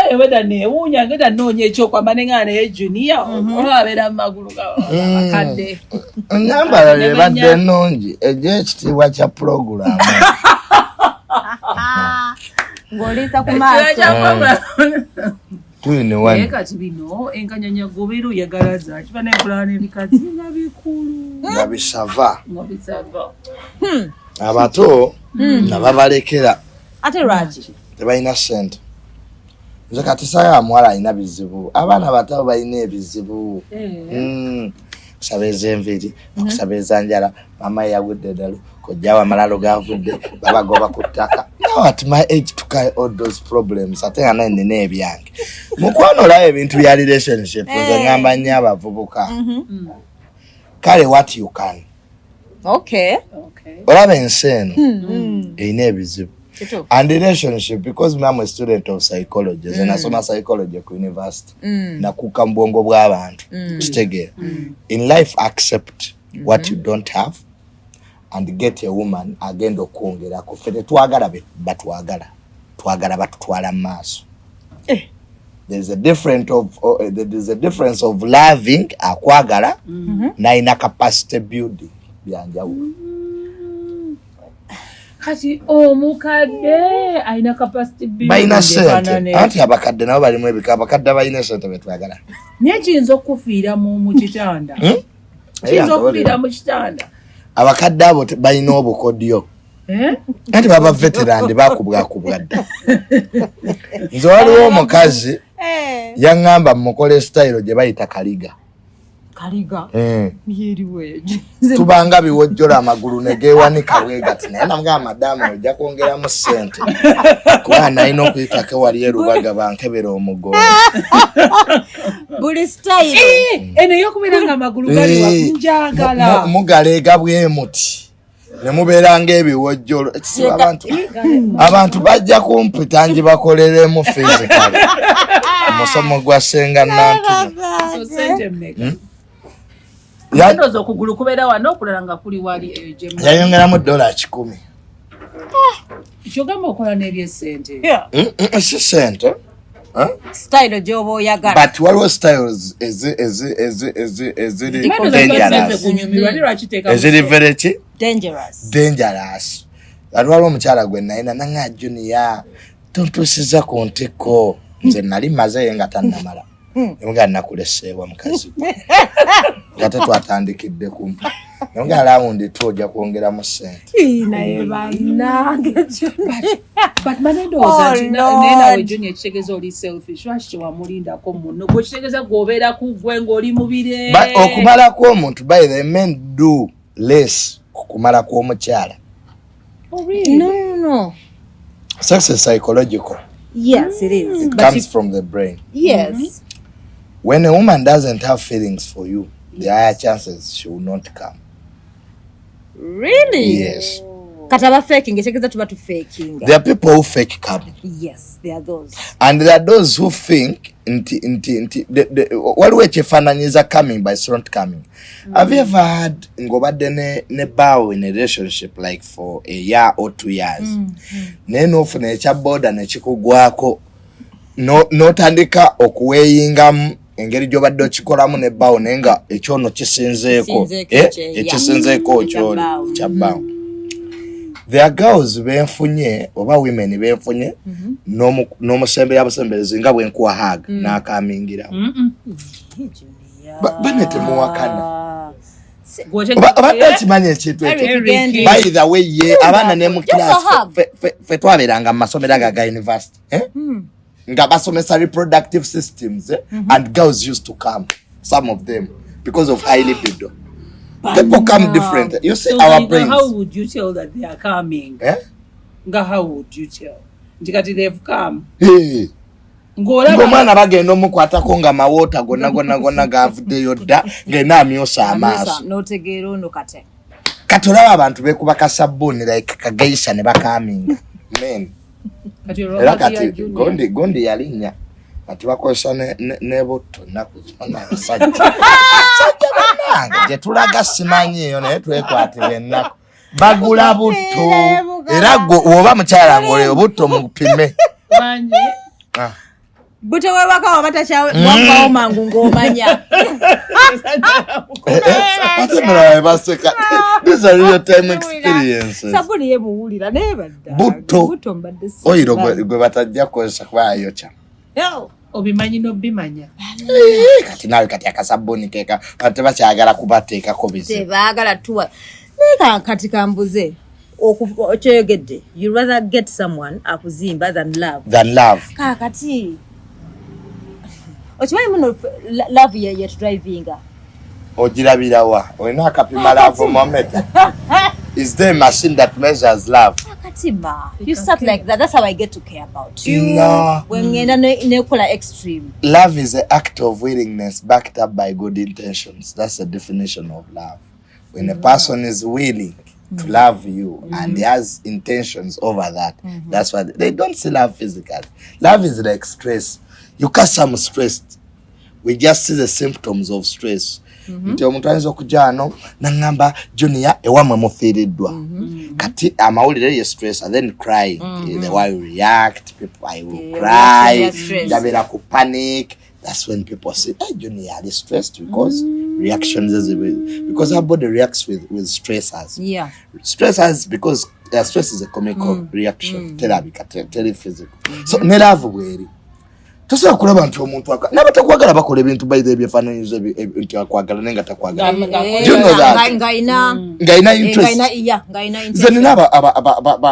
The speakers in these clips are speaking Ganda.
kale weda ne wunya ngeda nonye ekyo manengana ye junior olabera magulu akadde namba le badde nonji eje ekitiibwa kya program ng'oliisa ku maaso naye kati bino enkanyanya gobeera oyagalaza kiba n'enkulana ebikazi nga bikulu nga bisava abato nga babalekera ate lwaki tebalina ssente nze kati saya muwala alina bizibu abaana bato balina ebizibu kusabeza enviri okusabeza njala mama yagudde ddala kojjawo amalalo gavudde babagoba ku ttaka now at my age to carry all those problems ate nga naye nina ebyange mukwano olaba ebintu bya relationship nze ngamba nnyo abavubuka kale what you can olaba ensi eno erina ebizibu and relationship because I'm a student of psychology and nasoma psychology ku university nakuka mbwongo bw'abantu kitegeera in life accept what you don't have and get a woman agenda okwongera ku fete twagala batwagala batutwala mu maaso there's a difference of loving akwagala na capacity building byanjawulo kati omukadde aina capacity building baina sente anti abakadde nabo balimu ebika abakadde balina sente betwagala naye kiyinza okufiira mu kitanda kiyinza okufiira mu kitanda abakadde abo balina obukodyo anti baba veteran bakubwakubwa dda nze waliwo omukazi yaŋŋamba mukole style gye bayita kaliga tubanga biwojjola amagulu negewanika bwegati naye namugamba madamu ojja kwongeramu ssente kuba nalina okuyitako wali erubaga bankebera omugongo buli style eno ey'okubeera nga amagulu gali wakunjagala mugaleega bwe muti ne mubeera ng'ebiwojjolo ekisiba abantu bajja kumpita nji bakoleremu fizikali omusomo gwa senga nantuno yandoza okugulu kubeera wano okulala nga kuli wali yayongeramu $100 kyogamba okola n'ebyesente si sente style gy'oba oyagala but waliwo styles eziri very dangerous ati waliwo omukyala gwe nayina nanga junior tontusiza ku ntiko nze nali mazeyo nga tannamala nemugaa nakuleseewa mukazi nga tetwatandikidde kumpi nemugaa lawundi tu ojja kwongeramu ssente naye bannange but manendowooza nti nawe junior ekitegeeza oli selfish lwaki tewamulindako munno gwe kitegeeza gwobeera ku gwe ng'oli mubire okumalako omuntu by the men do less okumalako omukyala no sex is psychological. Yes, it is. It comes from the brain. Yes. When a woman doesn't have feelings for you, there are chances she will not come. Really? Yes. Kataba faking, tuba to faking. There are people who fake coming. Yes, there are those. And there are those who think what way chefananyiza coming by not coming. Have you ever had ngobade ne bow in a relationship like for a year or 2 years? Neno fune cha boda ne chikugwako no tandika okuweyinga engeri gyobadde okikolamu ne bow nenga ekyono kisinzeeko ekisinzeeko kyo cha bow. There are girls benfunye oba women benfunye n'omusembera abasembezi nga bwenkuwa hug n'akamingira banete muwakana abadde kimanya ekintu by the way ye abaana ne mu class fe twaberanga mu masomero aga university nga basomesa reproductive systems and girls used to come, some of them, because of high libido. People come different. You see, so our brains. How would you tell that they are coming? How would you tell? They've come. Hey. Ngomana bagenda omukwatako nga mawota gonna gavude yodda ngena amyosa amaaso. Notegero no kate. Katolaba abantu bekuba kasabuni like kageisha ne bakaminga. Men. Kati gondi yalinya. Kati bakosa ne boto nakuzona sajja. Je tulaga simanyi yo ne twekwatire nako. Bagula butto. Era go oba mukyala ngole obutto mupime. Manje. Bute webaka wabatacha wangao mangu ngomanya. These are real time experiences. Sabuni ye muwulira neba da. Buto mbadde. Oyiro gwe batajja kwesa kwayo cha. Yo. Obimanyi n'obimanya. Kati nawe kati akasabuni keka ate bakyagala kubateeka ko bize. Tebaagala tuwa. Nika kati kambuze. Okyogedde. You rather get someone akuzimba than love. Kakati. Ochimanyi muno love yet driving. Ojirabira wa. Oyina akapima love moment. Is there a machine that measures love? Katima. You start like that. That's how I get to care about you. No. When you're in extreme. Love is an act of willingness backed up by good intentions. That's the definition of love. When a person is willing to love you and he has intentions over that, that's why they don't see love physically. Love is like stress. You catch some stressed. We just see the symptoms of stress. Nti omuntu ayinza okujja nangamba Junior ewamwe mufiiriddwa kati amawulire ye stress and then crying the way you react people I will cry ndabera ku panic. That's when people say hey Junior are stressed because reactions because our body reacts with stressors. Stressors because stress is a chemical reaction therapy physical. So ne love bweri tosobola kulaba nti omuntu n'abatakwagala bakola ebintu by the byefaananyizo nti akwagala nenga takwagala. Ngaina interest. Nze nina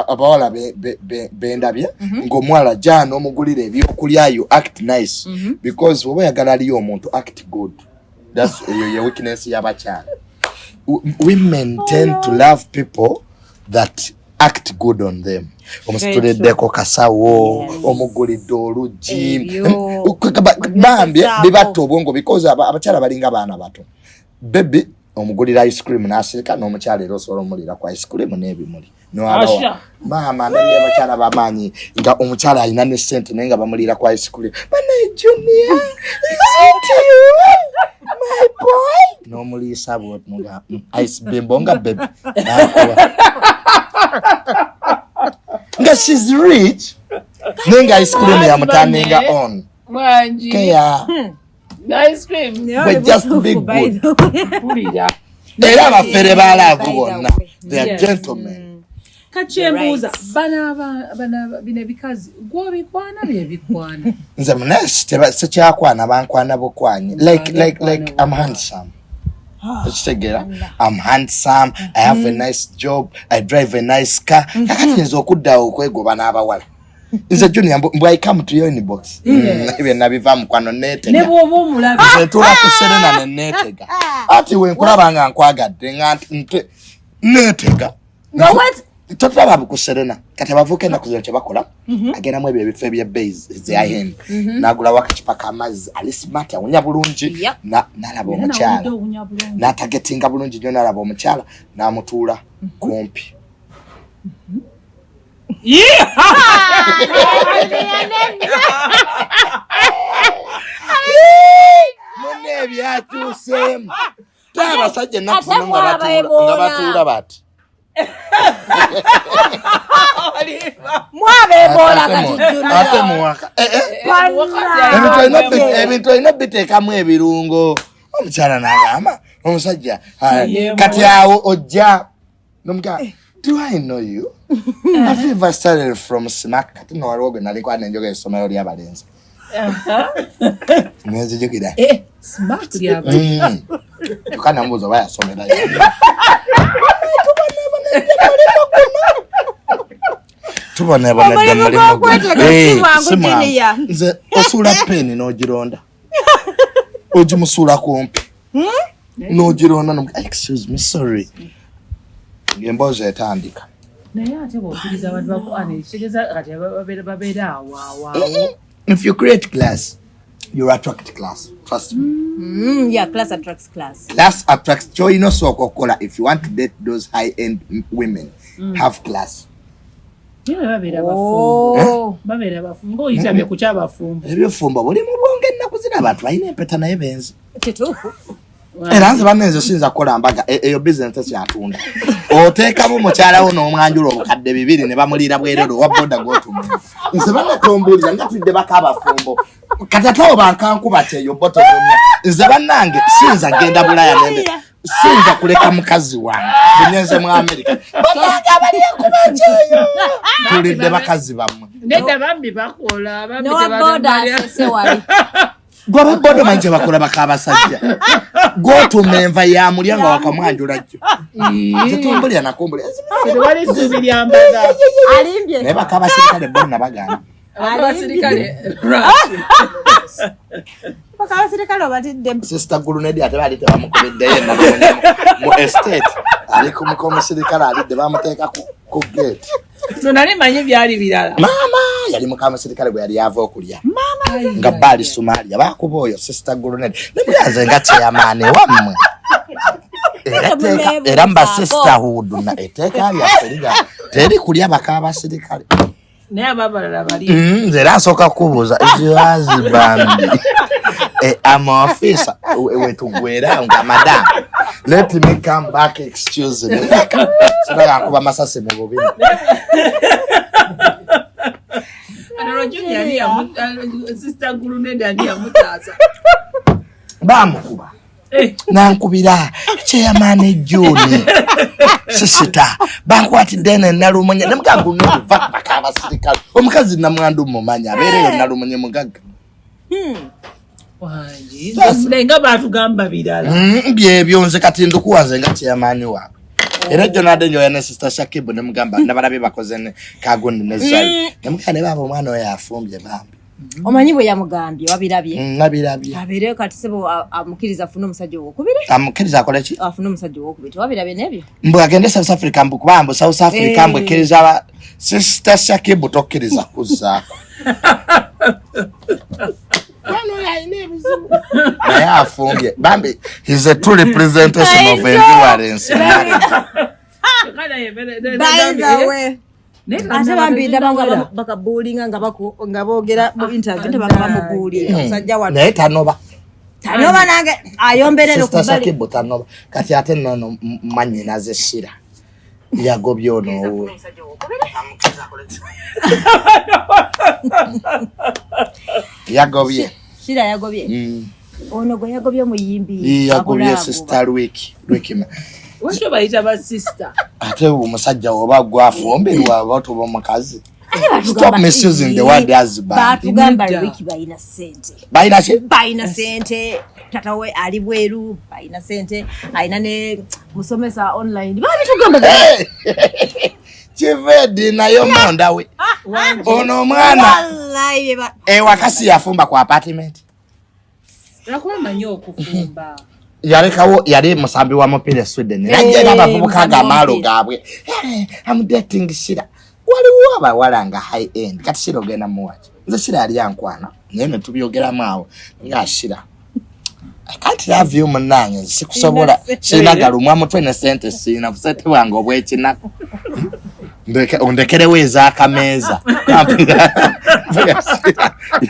abawala bendabye ng'omuwala jana omugulira ebyokulya you act nice because oba oyagala aliyo omuntu act good. That's your weakness y'abakyala. Women tend to love people that act good on them. Omustudeddeko kasawo omugulidde olugi bambye bibatta obwongo because abakyala balinga baana bato. Baby omugulira ice cream n'asirika n'omukyala era osobola omulira ku ice cream n'ebimuli maama naye abakyala bamanyi nga omukyala alina ne ssente naye nga bamulira ku ice cream. Bana Junior is it you my boy n'omuliisa bw'otunga ice bimbo nga baby nga she's rich nenga ice cream ya mutaninga on Manji kaya ice cream but just be good era abafere balavu bonna they are gentlemen. Kachembuza bana bine bikazi gwobikwana byebikwana nze munesi sekyakwana bankwana bokwanyi like I'm handsome. I'm handsome, I have a nice job, I drive a nice car. Kakati nzo okudda okwegoba n'abawala. Nze Junior I come to your inbox. Ibe nabiva mukwano netega. Ne bwoba omulabe. Nze tula ku Serena ne netega. Ati we nkulaba nga nkwagadde nga netega. Nga what? Totulaba ku Serena. Kati bavuke na kuzira kye bakola. Agenda mu ebyo bife bya base ze ahen. Nagula wakachipa kamazi ali smart awunya bulungi nalaba omukyala. N'atagetinga bulungi nyo nalaba omukyala n'amutuula kumpi. Mune byatuusemu. Abasajja nakufuna nga batuula bati. Mwabe bola kati Junior. Ate muwaka. Ebintu olina biteekamu ebirungo. Omukyala n'agamba omusajja kati awo ojja n'omukyala do I know you? Have you ever started from smack? Kati no waliwo gwe naliko nenjoga essomero ly'abalenzi. Nezijukira. Smack ly'abalenzi. Tukana mbuzo bayasomera. Tubona banadde mulimu gwe. Nze osula peni n'ogironda. Ogimusuula kumpi. N'ogironda excuse me sorry. Ngembozo etandika. Naye ate bw'okiriza abantu bakwane kitegeeza kati babeera awo. If you create class, you attract class. Trust me. Yeah, class attracts class. Class attracts joy no sokokola. If you want to date those high-end women, have class. Babeera bafumbo. Babeera bafumbo. Ng'oyitambye ku kyabafumbo. Ebyofumbo buli mu bwonge ennaku zino abantu balina empeta naye benzi. Kituufu. era nze banenze sinza kukola mbaga eyo business kyatunda oteekamu mukyala wo n'omwanjula obukadde 2 ne bamulira bwerero wa boda gotuma nze banatombulira nga tudde bakabafumbo katatawo bankankuba kyeyo botomya nze bannange sinza genda bulaya nende sinza kuleka mukazi wange bunyenze mu America bannange abaliye kubacheyo tulidde bakazi bamwe nenda bambi bakola bambi tebali Goba bodo manje bakola bakabasajja. Go to menva ya mulyanga wakamwanjula jjo. Zitumbulya nakumbulya. Wali subiri ambaga. Alimbye. Ne bakabasirikale bonna bagana. Abasirikale. Bakabasirikale batidde. Sister Gulunedi ate bali tebamukubidde yenna mu estate. Ali kumusirikale ali de bamuteeka ku gate. Nonali manye byali birala. Mama yali mukamusirikale bwe yali yava okulya. Mama nga bali Somalia bakuboyo Sister Gulunedi. Nemyaze nga kyamane wamwe. Era mba sisterhood na eteka ya seriga. Teri kulya bakabasirikale. Ne ababalala bali. Nze nasoka kubuuza ekiwazi bambi. I'm an officer. Wetugwera nga madam. Let me come back, excuse me. Sina kuba masase mu bobini. Ano Junior ni Sister Gulunedi ani amutaza. Bamukuba. Nankubira chairman Juni. Sisita bankwatidde ne nalumunya nemugagunu va bakabasirikale. Omukazi namwandu mumanya abereyo nalumunya mugaga. Wanji. Nga batugamba birala. Byebyo nze kati ndukuwanze nga chairman wa. Era Jonathan nyo yana Sister Shakibu nemugamba nabalabe bakoze ne kagundi ne zai. Nemukane babo mwana oyo afumbye bambi. Omanyi bwe yamugambye wabirabye. Nabirabye. Abere kati sebo amukiriza afuna omusajja wokubiri. Amukiriza akola ki? Afuna omusajja wokubiri. Wabirabye nebyo. Mbu agende South Africa mbu kubambo South Africa mbu kiriza Sister Shakibu tokkiriza kuza. Wano ya inebizibu. Naye afumbye. Bambi he's a true representation of endurance. By the way. Ate bambidde banga bakabuulinga nga boogera mu interview tebakaba mubuulinga omusajja wano naye tanoba nange ayomberera Sister Shakibu tanoba kati ate nono manyina ze Shira yagobye ono owe yagobye Shira yagobye ono gwe yagobye muyimbi yagobye Sister Lwekima Washo bayita ba sister. Ate umusajja oba gwafumberwa abantu bomukazi. Stop misusing the word husband. Batugamba Wiki bayina sente. Bayina ki? Bayina sente. Tata we ali bweru bayina sente. Ayina ne musomesa online. Bali tugamba. Chivedi nayo monda we. Ono mwana. Wallahi ba. Wakasi yafumba kwa apartment. Nakuwa manyo okufumba. Yarekawo yari musambi wa mopile Sweden. Najera abavubuka gamalo gabwe. I'm dating Shira. Waliwo abawalanga high end. Kati Shira ogenda muwachi. Nze Shira yali yankwana. Nyene tubyogera mawo nga Shira. I can't love you munange. Sikusobola. Shina galumwa mutwe ne sente sina busete wange obwekinako. Ndekere weza akameza.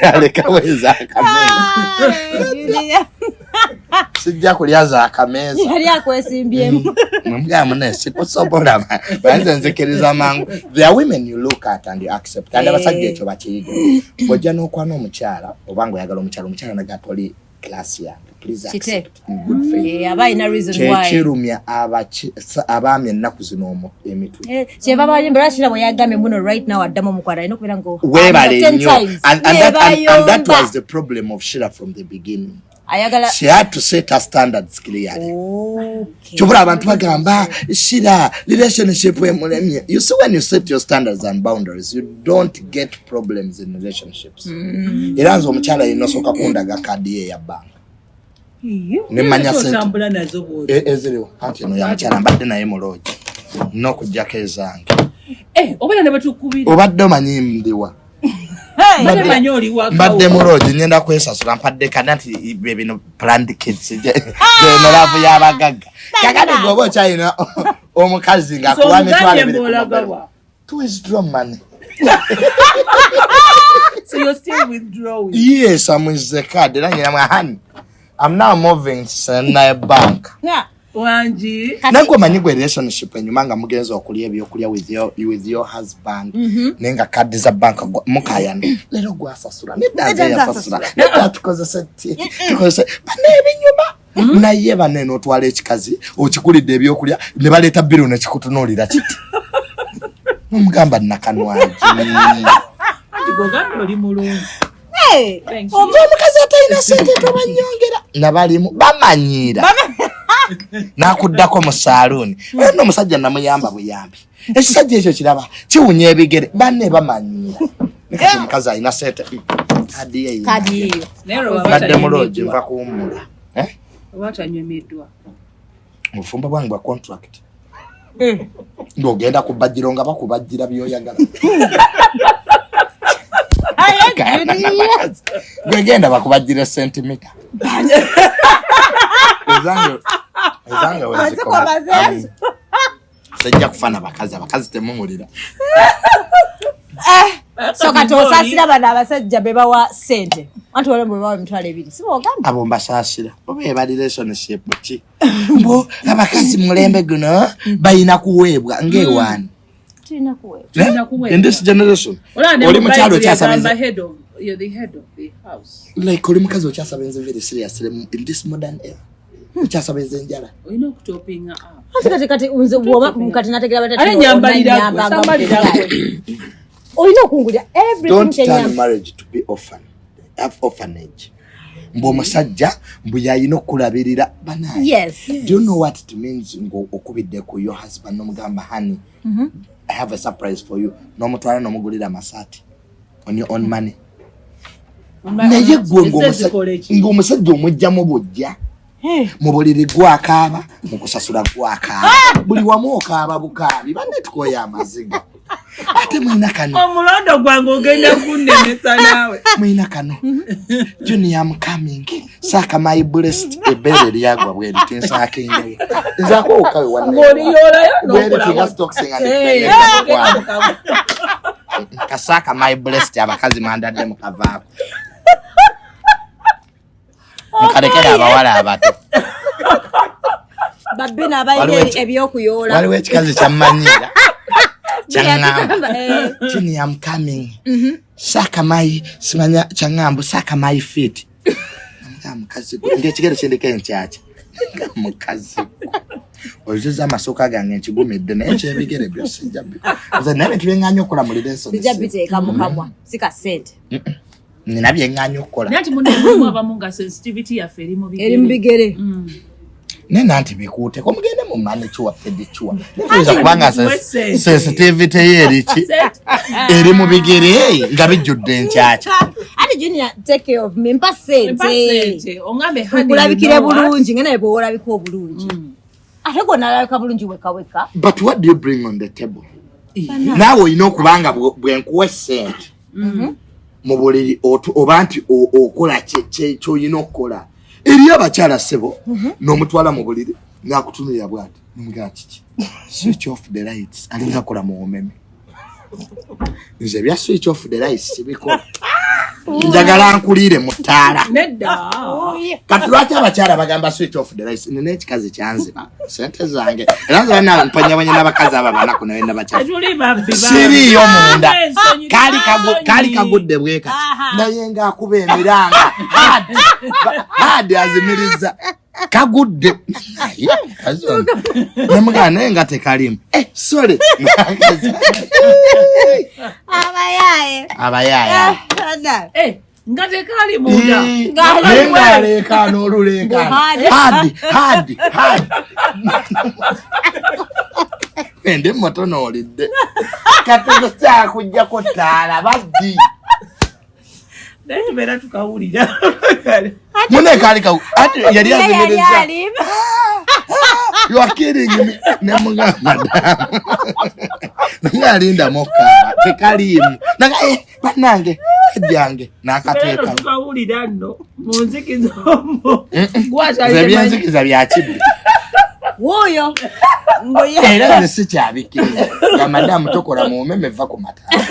Yaleka weza akameza. Sijja kulyaza akameza. Yali akwesimbyemu. Mugamba nese kusobola. Banze nzekeriza mangu. There are women you look at and you accept. And abasajja ekyo bakiyiga. Bojja n'okwana omukyala obango yagala omukyala nagatoli class ya. Please accept in good faith. Abayina reason why. Chirumya abamye ennaku zino emitwe. Cheva bayembera Shira bwe yagambe muno right now adamo mukwara ino kubera ngo. Webale nnyo. And that was the problem of Shira from the beginning. Ayagala. She had to set her standards clearly. Okay. Chubura abantu bagamba Shira relationship wemulemye. You see when you set your standards and boundaries, you don't get problems in relationships. Iranzo omukyala inosoka kundaga kadi ye ya bank. Nemanya sentambula nazo bodi. Ezeriwo. Hati no ya mukyala mbadde naye muloji. Nokujjako ezange. Obera ne batukubira. Obadde omanyi ndiwa. Mbadde muloji nyenda kwesasula mpadde kanati bino planned kids no love y'abagaga kakati gobo china omukazi nga kuwa mitwale bino to withdraw money. So you're still withdrawing? Yes, I'm with the card. Then I'm honey. I'm now moving to bank. Yeah. Wanji. Nako manyigwe relationship enyuma nga mugenzo okulya ebyokulya with your husband. Nenga card za bank mukayana. Lero gwasasura. Nedaze yasasura. Neda tukozese tukozese banebe nyuma. Naye banene otwala ekikazi okikulidde ebyokulya ne baleta biru ne kikutunulira kiti. Mugamba nakanwaji. Gogano oli mulungi. Omukazi atayina sente tobanyongera nabalimu bamanyira nakuddako mu saloon ono omusajja namuyamba buyambi ekisajja ekyo kiraba kiwunya ebigere banne bamanyira nekati omukazi ayina sente kadi eyo badde muloji nva kuwumula watanywemeddwa mufumba bwange bwa contract ng'ogenda kubajjiro nga bakubajjira byoyagala gwegenda bakubajjira sentimita ezange wezikola sejja kufana bakazi temumulira so kati osasira bano abasajja be bawa sente anti wale mwe bawa emitwalo 2 sibogamba abo mbasasira oba eba relationship ki mbo abakazi mulembe guno bayina kuweebwa ng'ewaani in this generation oli mukyalo kyasabenze you're the head of the house like oli mukazi okyasabenze very serious in this modern era okyasabenze njala olina okutopinga up kati unze mukati nategera batatu nyambalira olina okungulya everything don't turn marriage to be orphanage mbo musajja mbu yayina okulabirira banaye yes do you know what it means ngo okubidde ku your husband nomugamba honey I have a surprise for you nomutwala nomugulira masati on your own money naye ng'omusajja omujjamu bujja mu buliri gwakaaba mu kusasula gwakaaba buli wamu okaaba bukaabi banne tukoya amaziga ate mwina kano omulondo gwange ogenda kunnemesa naawe mwina kano Junior I'm coming saka my breast ebere lyagwa bweri tinsaka ingaye nzako okawe wanne ng'oliyolayo n'okulaba kasaka my breast abakazi mandadde mukavaako nkalekera abawala abato Babina abayite ebyokuyola waliwo ekikazi kyamanyira kyangamba Junior I'm coming saka my simanya kyangambo saka my feet mukazi ngekigere kyendeka enkyacha mukazi ojuza amasoka gange nkigumidde naye kyebigere byose jabbi nze nabe tubenganyo okola mu leso bijabiteeka mukamwa sika sente nina byenganyo okola nati munemu abamunga sensitivity ya feri mu bigere nena anti bikuute ko mugende mu mane chuwa fedi chuwa ntuza kubanga sensitivity yerichi eri mu bigere nga bijudde nkyacha ati Junior take care of me mpasente ongambe hani kulabikire bulungi ngena yebo olabika obulungi ate ko nalabika bulungi weka but what do you bring on the table nawe ino kubanga bwenkuwe sente mu buliri obanti okola kyo yino okola eri abakyala sebo n'omutwala mu buliri nakutunira bwati n'omugamba kiki switch off the lights alinga kola mu omeme nze bya switch off the lights sibikola njagala nkulire mu ttaala nedda kati lwaki abakyala bagamba switch off the lights nina ekikazi kyanziba sente zange era nze bana mpanyabanya n'abakazi aba banaku nawe n'abakyala siriyo munda kali kagudde bweka naye ng'akuba emiranga hadi azimiriza kagudde nemugana naye nga tekalimu sorry abayaaya nga tekali munda ngaleekaana oluleekaana hadi ende motonoolidde katego kyakujjako ttaala baddi naye tubeera tukawulira mune kaali ati yali azimiriza you are kidding me nemugamba madamu ngalinda mokaaba tekaliimu naga banange kajjange n'akateeka tukawulira nno munzikiza omwo ebyenzikiza byakibbi woyo era nze sikyabikiriza nga madamu tokola mu omeme va ku mataala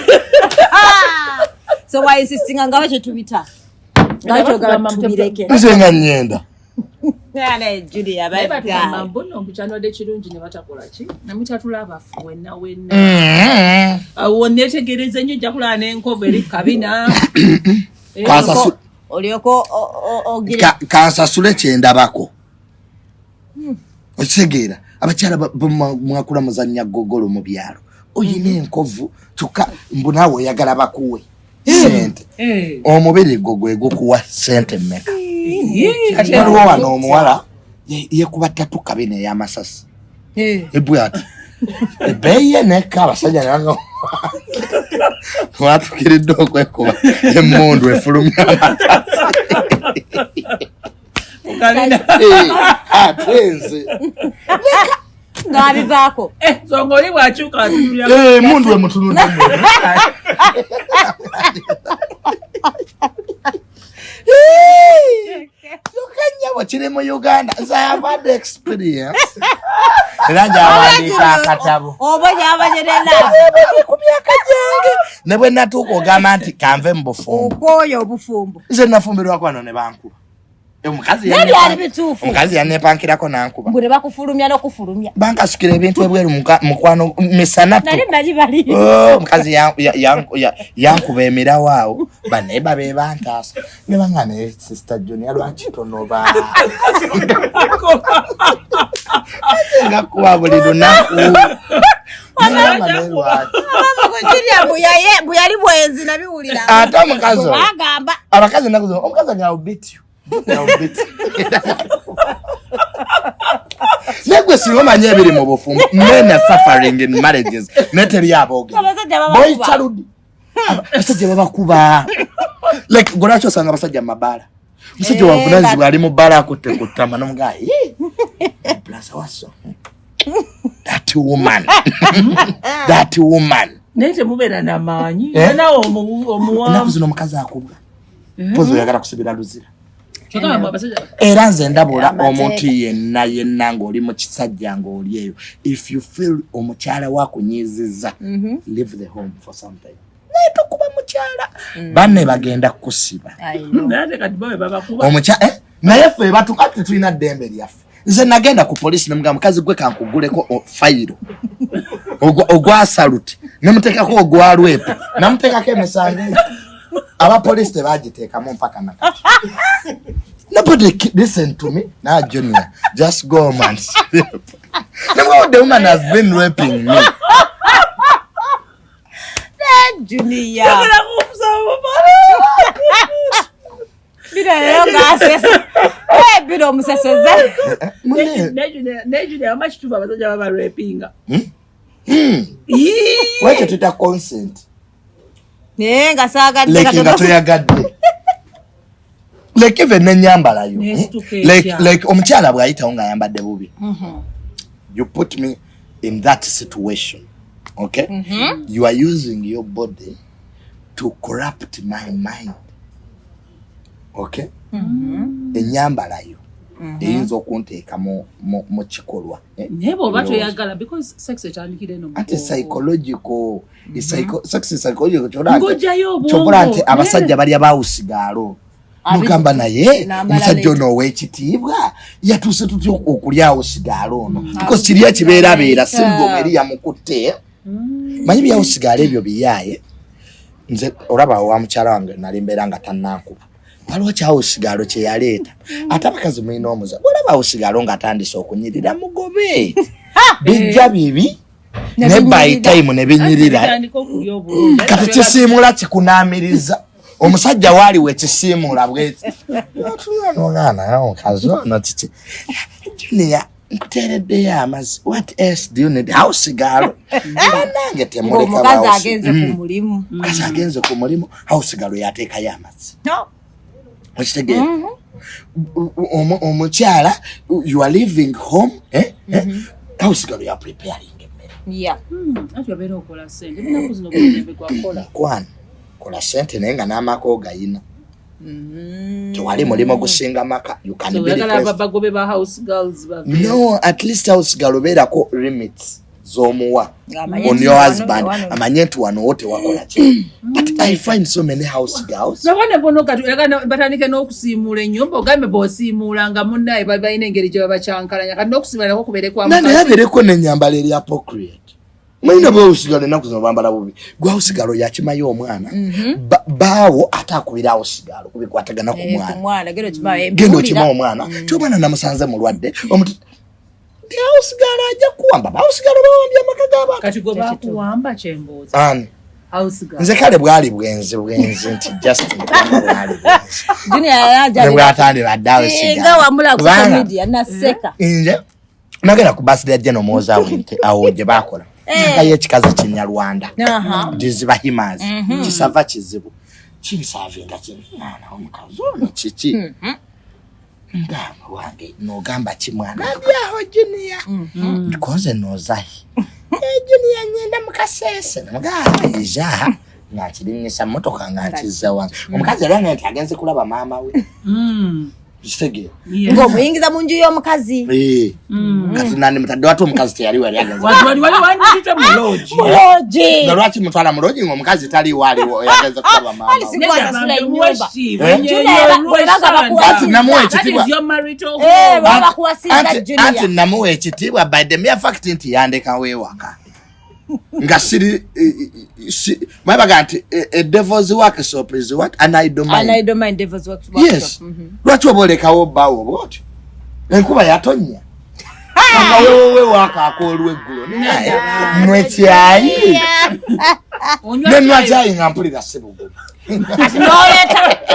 so why insisting nga bache tubita ngacho gaba tubireke nze nga nyenda Nale Julia baita. Mambono mbuchanode kirungi ne batakola ki? Namutatula abafu wenna. Awonetegereze nnyo jakula n'enkovu eri kabina. Olioko ogire. Kansasule kyendabako. Okisegeera abakyala mwakula muzannya gogolo mu byalo. Oyina enkovu tuka mbunawe oyagala bakuwe sente. Omubiri gogwe gukuwa sente mmeka. Waliwo wano omuwala yekuba ttatu kabina ey'amasasi. Ebwati ebbeeyi nekka abasajja nango watukiridde okwekuba emmundu efulumya amasasi. Atenze ngabivaako zongoli bwakyuka mundu emutunudde Yokanya chile mu Uganda. I have had the experience. Raja wandika akatabo. Obonya abanyerena. Kumyaka jange. Ne bwe natuko gamba nti kanve mbufumbo. Okoyo obufumbo. Nze nafumbirwa kwano ne bankuba. Omukazi yanepankirako nankuba. Ngure bakufulumya n'okufulumya. Bankasukira ebintu ebweru mukwano misanatu. Nali bali bali. Omukazi yankuba emirawo awo. Baneba be bantasa. Ne bangane sister Junior lwakitono ba. Ngakuba buli lunaku. Buyali bwenzi nabiwulira. Ate omukazi. Bagamba. Abakazi nakuzo omukazi ngawo beat you. Negwe siomanye ebiri mu bufumbo. Men are suffering in marriages. Neteri aboge. Boy charudi. Abasajja babakuba. Like gonacho sanga abasajja mabala. Musajja wavunazi bali mu bala akutte kutama nomugayi. Plus waso. That woman. That woman. Nete mubera na manyi. Na omuwa. Nakuzo mukazi akubwa. Pozo yagala kusibira luzira. Era nze ndabula omuntu yenna ng'oli mu kisajja ng'oli eyo. If you feel omukyala wakunyiziza, leave the home for some time. Naye tokuba mukyala. Banne bagenda kusiba. Omukyala naye ffe batukati tulina ddembe lyaffe. Nze nagenda ku polisi nemugamba mukazi gwe kankuguleko fayiro. Ogwa salute. Nemuteekako ogwa lwepo. Namuteekako emisango. Aba police tebagiteekamu mpaka nakati. Nobody listen to me. Now, Junior, just go man. The woman has been raping me. Junior. Bina musaseza. Junior, how much to baba raping? Why to take consent? Nenga saga nga toyagadde. Like even nenyambala yo. Like omukyala bwayita nga yambadde bubi. You put me in that situation. Okay? You are using your body to corrupt my mind. Okay? Enyambala yo. Eyinza okunteeka mu kikolwa. Nebo batoyagala because sex etandikire no. Ate psychological. Sex is psychological. Chobola nti abasajja bali abawusigalo. Nukamba naye omusajja ono w'ekitiibwa yatuuse tutya okulyawo sigalo ono. Because kiriya kibeerabeera syndrome eri yamukutte. Manyi byawo sigalo ebyo biyaaye. Nze olaba wa mukyala wange nali mbeera nga tannankuba. Waliwo kyawo sigalo kye yaleeta. Ate abakazi mulina omuza. Olabawo sigalo ng'atandise okunyirira mugobe. Bijja bibi. Ne by time ne binyirira. Kati kisiimula kikunaamiriza. Omusajja waali wekisiimula bweti. Otulwana omukazi ono kiki. Junior, nkuteereddeyo amazzi. What else do you need? House girl. Nange temuleka bawo. Omukazi agenze ku mulimu. Omukazi agenze ku mulimu. House girl yateekayo amazzi. No. Okitegeera. Omukyala, you are leaving home. House girl you are preparing. Yeah. Atubera okola sente. Nnaku zino kulembe kwa kola. Kwana. Kola sente nenga n'amako gayina. Tewali mulimo gusinga maka. You can be request. Bagobe ba house girls ba. No, at least house girl obeerako limits. zomuwa on your husband amanye nti wano wote wakola ki. But I find so many house girls nabone bono kati batandike n'okusiimula ennyumba ogambe bw'osiimula nga munnaye balina engeri gye babacyankalanya kati n'okusiimula nako kubeere kwa nani yabeereko n'ennyambala eri appropriate. Mwina bw'osigalo ennaku zino bambala bubi gwe osigalo yakimayo omwana baawo ate akubira osigalo kubikwatagana ku mwana genda okima omwana ti omwana namusanze mulwadde osigalo ajja kuwamba osigalo bawambye amaka g'abantu kati gwe bakuwamba kyembooza nze kale bwali bwenzi nti Justin bwatandira ddawo naseka nze nagenda ku birthday ya General Moza awo gye bakola kaye ekikazi kinyarwanda ndiziba himas kisava kizibu kinsavinga kimwana omukazi ono kiki ngamba wange nogamba kimwana abyaho Junior because nozahi Junior nyenda mukasese ngamba ija ngakirinyisa motoka ngakiza wange omukazi era nti agenze kulaba mama we Jisege. Ngomuyingiza mu nju y'omukazi. Kati nani mutadde watu omukazi teyali wali agenze. Wali wanjita muloji. Muloji. Nalwaki mutwala muloji ng'omukazi tali wali yagenze kulaba mama. Ali sikwaza sula ennyumba. Namuwe ekitibwa. Ati namuwe ekitibwa by the mere fact nti yandeka weewaka. Nga siri mwabaga nti a devil's workshop is what? An idle mind devil's workshop. Yes. Lwaki obolekawo bawo bwoti enkuba yatonya nga wewe waka akolwe eggulo mwekyayi nenwakyayi nga mpulira sebugo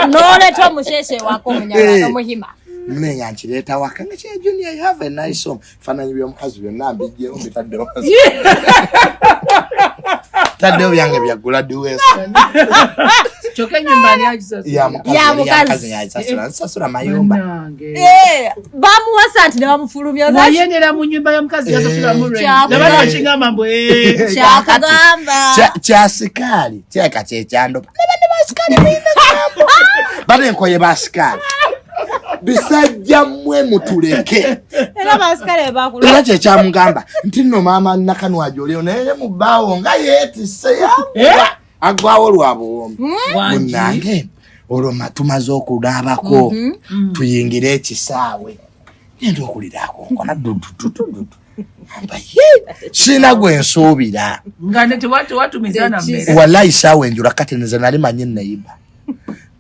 noleta omusheshe wako munyala nomuhima mnenga nkireeta waka nga kye Junior you have a nice home fananyi by'omukazi byonna mbijjeho mbitaddeho taddeho byange byagula diweesa kyokka ennyumba ani agisasula nsasula mayumba bamuwasa nti ne bamufulumya wayendera mu nnyumba y'omukazi yasasula mu nabana bakingamba mbu kyakagamba kyasikaali kyeka kyekyandopa ne basikaali binagambo bane enkoye basikaali bisajja mmwe mutuleke era basikale bakulu era kyekyamugamba nti nno maama nakanwajo oleo naye mu bbaawo nga yeetisse agwawo lwabuwomu munnange olwo tumaze okunaabako tuyingire ekisaawe genda okulira akonkona dududududu sina gwe nsuubira wallahi saawe enjula kati nze nali manyi nayiba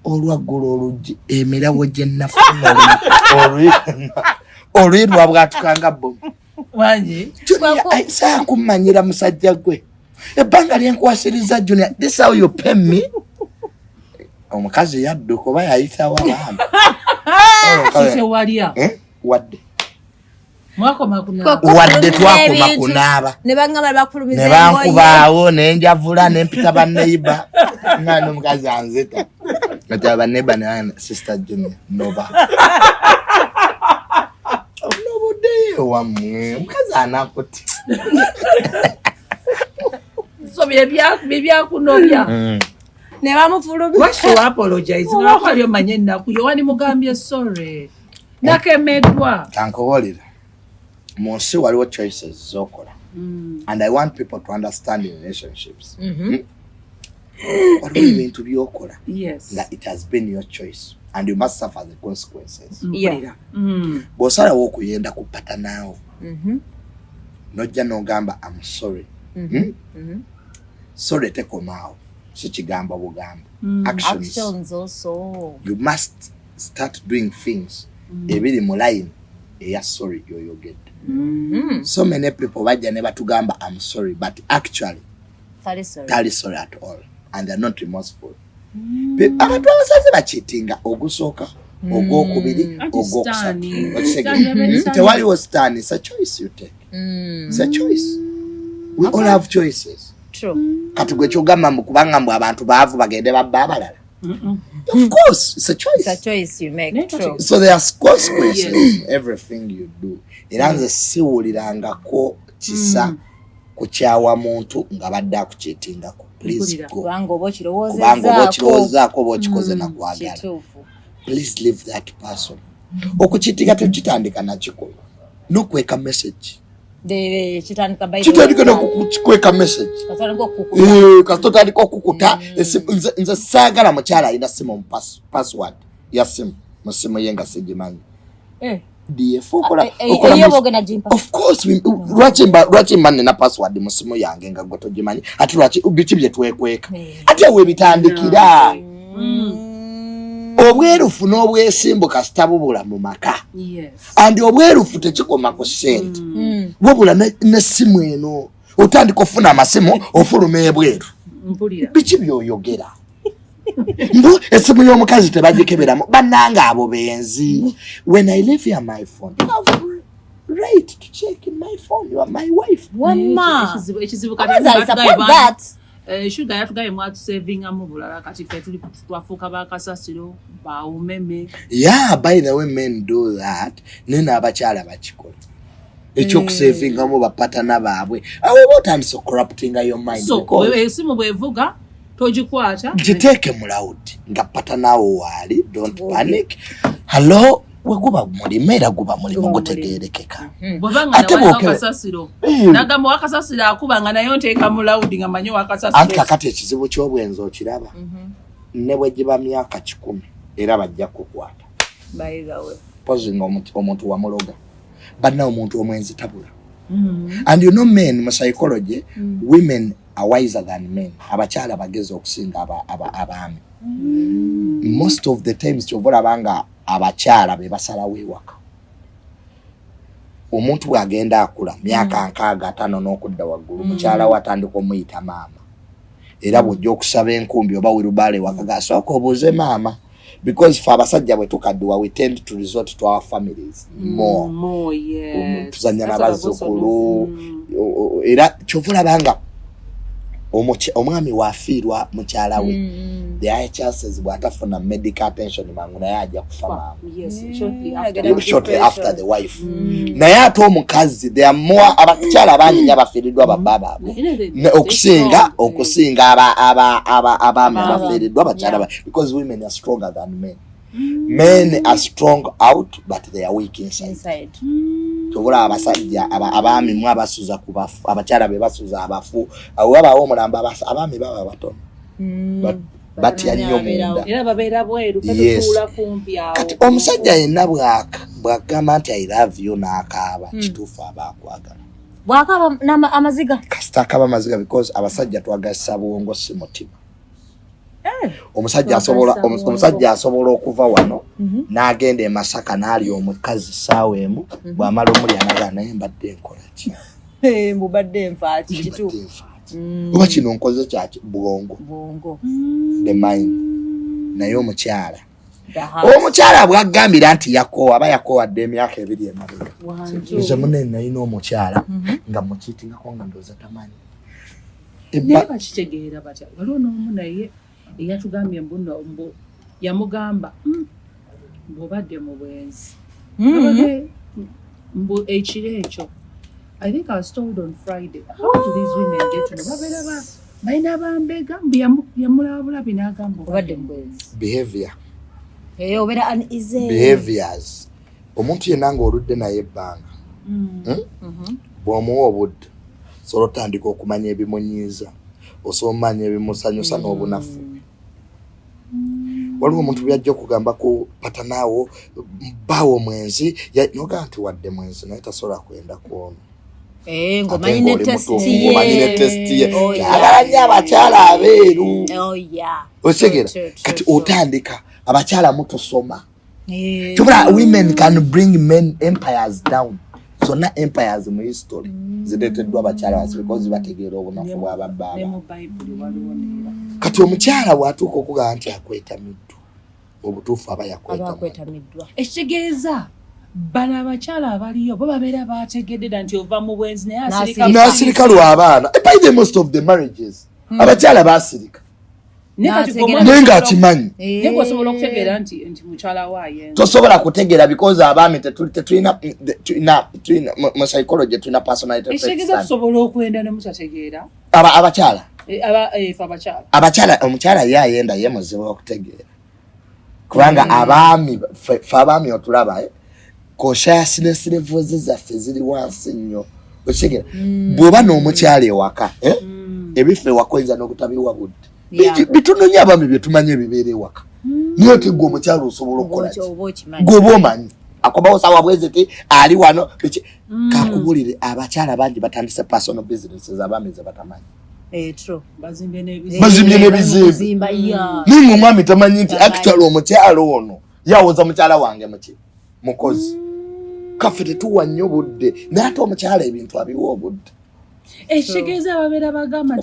olwaggulu oluggi emirawo gye nnafuna olwirwa bwatukanga bomu saa kummanyira musajja gwe ebbanga lyenkwasiriza Junior this how you pay me omukazi yadduka oba yayitawo abaami wadde wadde twakoma kunaaba ne bankubaawo nenjavula nempita baneiba nga n'omukazi anzita ngati abaneiba ne sister Junior noba nobuddeyo wammwe omukazi anakuti so bebyakunobya ne bamufulumya washo apologize ngakali omanye ennaku yowani mugambye sorry nakemeddwa kankobolera mu nsi waliwo choices zokola and I want people to understand in relationships waliwo ebintu byokola that it has been your choice and you must suffer the consequences bw'osalawo okuyenda kupata naawo nojja n'ogamba I'm sorry sorry tekomaawo si kigamba bugamba actions also you must start doing things ebiri mu line eya sorry yoyogedde so many people bajja ne batugamba I'm sorry but actually tali sorry at all and they're not remorseful abantu abasaze bakitinga ogusooka ogwokubiri ogwokusatu tewaliwo stand. It's a choice you take. It's a choice. We all have choices. True. Kati gwe kyogamba mukubanga mbu abantu baavu bagende babba abalala. Of course, it's a choice. It's a choice you make. True. So there's consequences in everything you do. Iranze siwulirangako kisa kukyawa muntu nga badde akukitingako. Please go. Kubanga obokirowoozaako obokikoze nakwagala. Please leave that person. Okukitinga tukitandika nakiko. Nokweka message. kitandika nokukweka message kasitotandika okukuta nze saagala mukyala alina simu password ya simu mu simu ye nga sigimanyi of course lwaki mba nina password mu simu yange nga gwe togimanyi ati lwaki biki bye twekweka ate we bitandikira obwerufu n'obwesimbu kasitabubula mu maka andi obwerufu tekikoma ku ssente wabula n'essimu eno otandika ofuna amasimu ofuluma ebweru biki byoyogera mbu essimu y'omukazi tebagikeberamu bannanga abo benzi when I leave here my phone you have right to check in my phone you are my wife ekizibu shuga yatugaye mwatu saving amubulala kati fe tuli twafuka bakasasiro ba umeme by the way men do that nena abakyala bakikola ekyokusavinga mu bapatana baabwe awo botandise corrupting your mind so wewe esimu bwevuga tojikwata giteke mu loud nga patanawo wali don't panic hello weguba mulimo era guba mulimo gutegerekeka ate wakasasiro nagamba wakasasiro akubanga nayo nteeka mu loud nga manyo wakasasiro anka kati ekizibu ky'obwenzi okiraba ne bwe giba myaka 10 era bajja kukwata by the way posing omuntu wa muloga banna omuntu omwenzi tabula and you know men mu psychology women are wiser than men abakyala bagezi okusinga abaami most of the times kyovola banga abakyala be basalawo ewaka omuntu bwagenda akula myaka 65 n'okudda waggulu mukyala we atandika omuyita maama era bw'ojja okusaba enkumbi oba wirubale wakagasooka obuuze maama because for abasajja bwe tukadduwa we tend to resort to our families more tuzanya n'abazzukulu era kyovula banga omwami waafiirwa mukyala we the high chances bw'atafuna medical attention mangu naye ajja kufa maama shortly after the wife naye ate omukazi there are more abakyala abangi nnyo abafiiriddwa bababa okusinga abaami abafiiriddwa abakyala because women are stronger than men men are strong out but they are weak inside. Tobula abasajja abaami mwa basuza kubafu abakyala be basuza abafu abawo omulamba abaami baba batono bati yanyo munda era babeera bweru fetuula kumpi awo omusajja yenna bwagamba nti I love you n'akaaba kituufu abakwagala bwakaba amaziga kasita akaba amaziga because abasajja twagasa bwongo si mutima omusajja asobola okuva wano n'agenda e Masaka n'ali omukazi ssaawa emu bw'amala omulya naga naye mbadde nkola ki mbadde nfaaki kituufu oba kino nkoze kyaki bwongo the mind naye omukyala bw'agambira nti yakoowa aba yakoowadde emyaka 2 emabega nze munne nalina omukyala nga mukiitingako nga ndooza tamanyi naye bakitegeera batya waliwo n'omu naye eyatugambye mbuno yamugamba bw'obadde mu bwenzi mbu ekiro ekyo I think I was told on Friday how do these women get to know babeera balina bambega mbu yamulabula binagamba obadde mu bwenzi behavior obeera uneasy behaviors omuntu yenna ng'oludde naye ebbanga bw'omuwa obudde sobola otandika okumanya ebimunyiiza osobola omanya ebimusanyusa n'obunafu waliwo omuntu byajja okugamba ku patanaawo bbaawo mwenzi noga nti wadde mwenzi naye tasobola kwenda kuono ng'omanyine testi ye agala nnyo abakyala abeeru otegera kati otandika abakyala mutusoma tubula women can bring men empires down zonna empires mu history zireeteddwa abakyala basi because bategeera obunafu bw'ababbaaba kati omukyala bw'atuuka okugamba nti akwetamiddwa obutuufu aba yakwetamiddwa ekitegeeza bano abakyala abaliyo bo babeera bategedde nti ova mu bwenzi naye n'asirika lw'abaana by the most of the marriages abakyala baasirika naye ng'akimanyi naye gwosobola okutegeera nti mukyala waaye tosobola kutegeera because abaami tetulina mu psychology tulina personality ekitegeeza tusobola okwenda ne mutategeera abakyala abakyala omukyala ye ayenda ye muzibu okutegeera kubanga abaami fe abaami otulaba consciousness levels zaffe ziri wansi nnyo Oshegera bwoba n'omukyala ewaka ebife wakoyinza n'okutabiwa budde bitunonya abami bye tumanye ebibeera ewaka niyo tigwe omukyala osobola okukola gwoba omanyi akobawo sawa bweziti ali wano kakubulire abakyala bangi batandise personal businesses abami ze batamanyi bazimbye n'ebizimbe ninga omwami tamanyi nti actually omukyala ono yawoza mukyala wange mukozi kaffe tetuwa nnyo obudde naye ate omukyala ebintu abiwa obudde ekitegeeza ababeera bagamba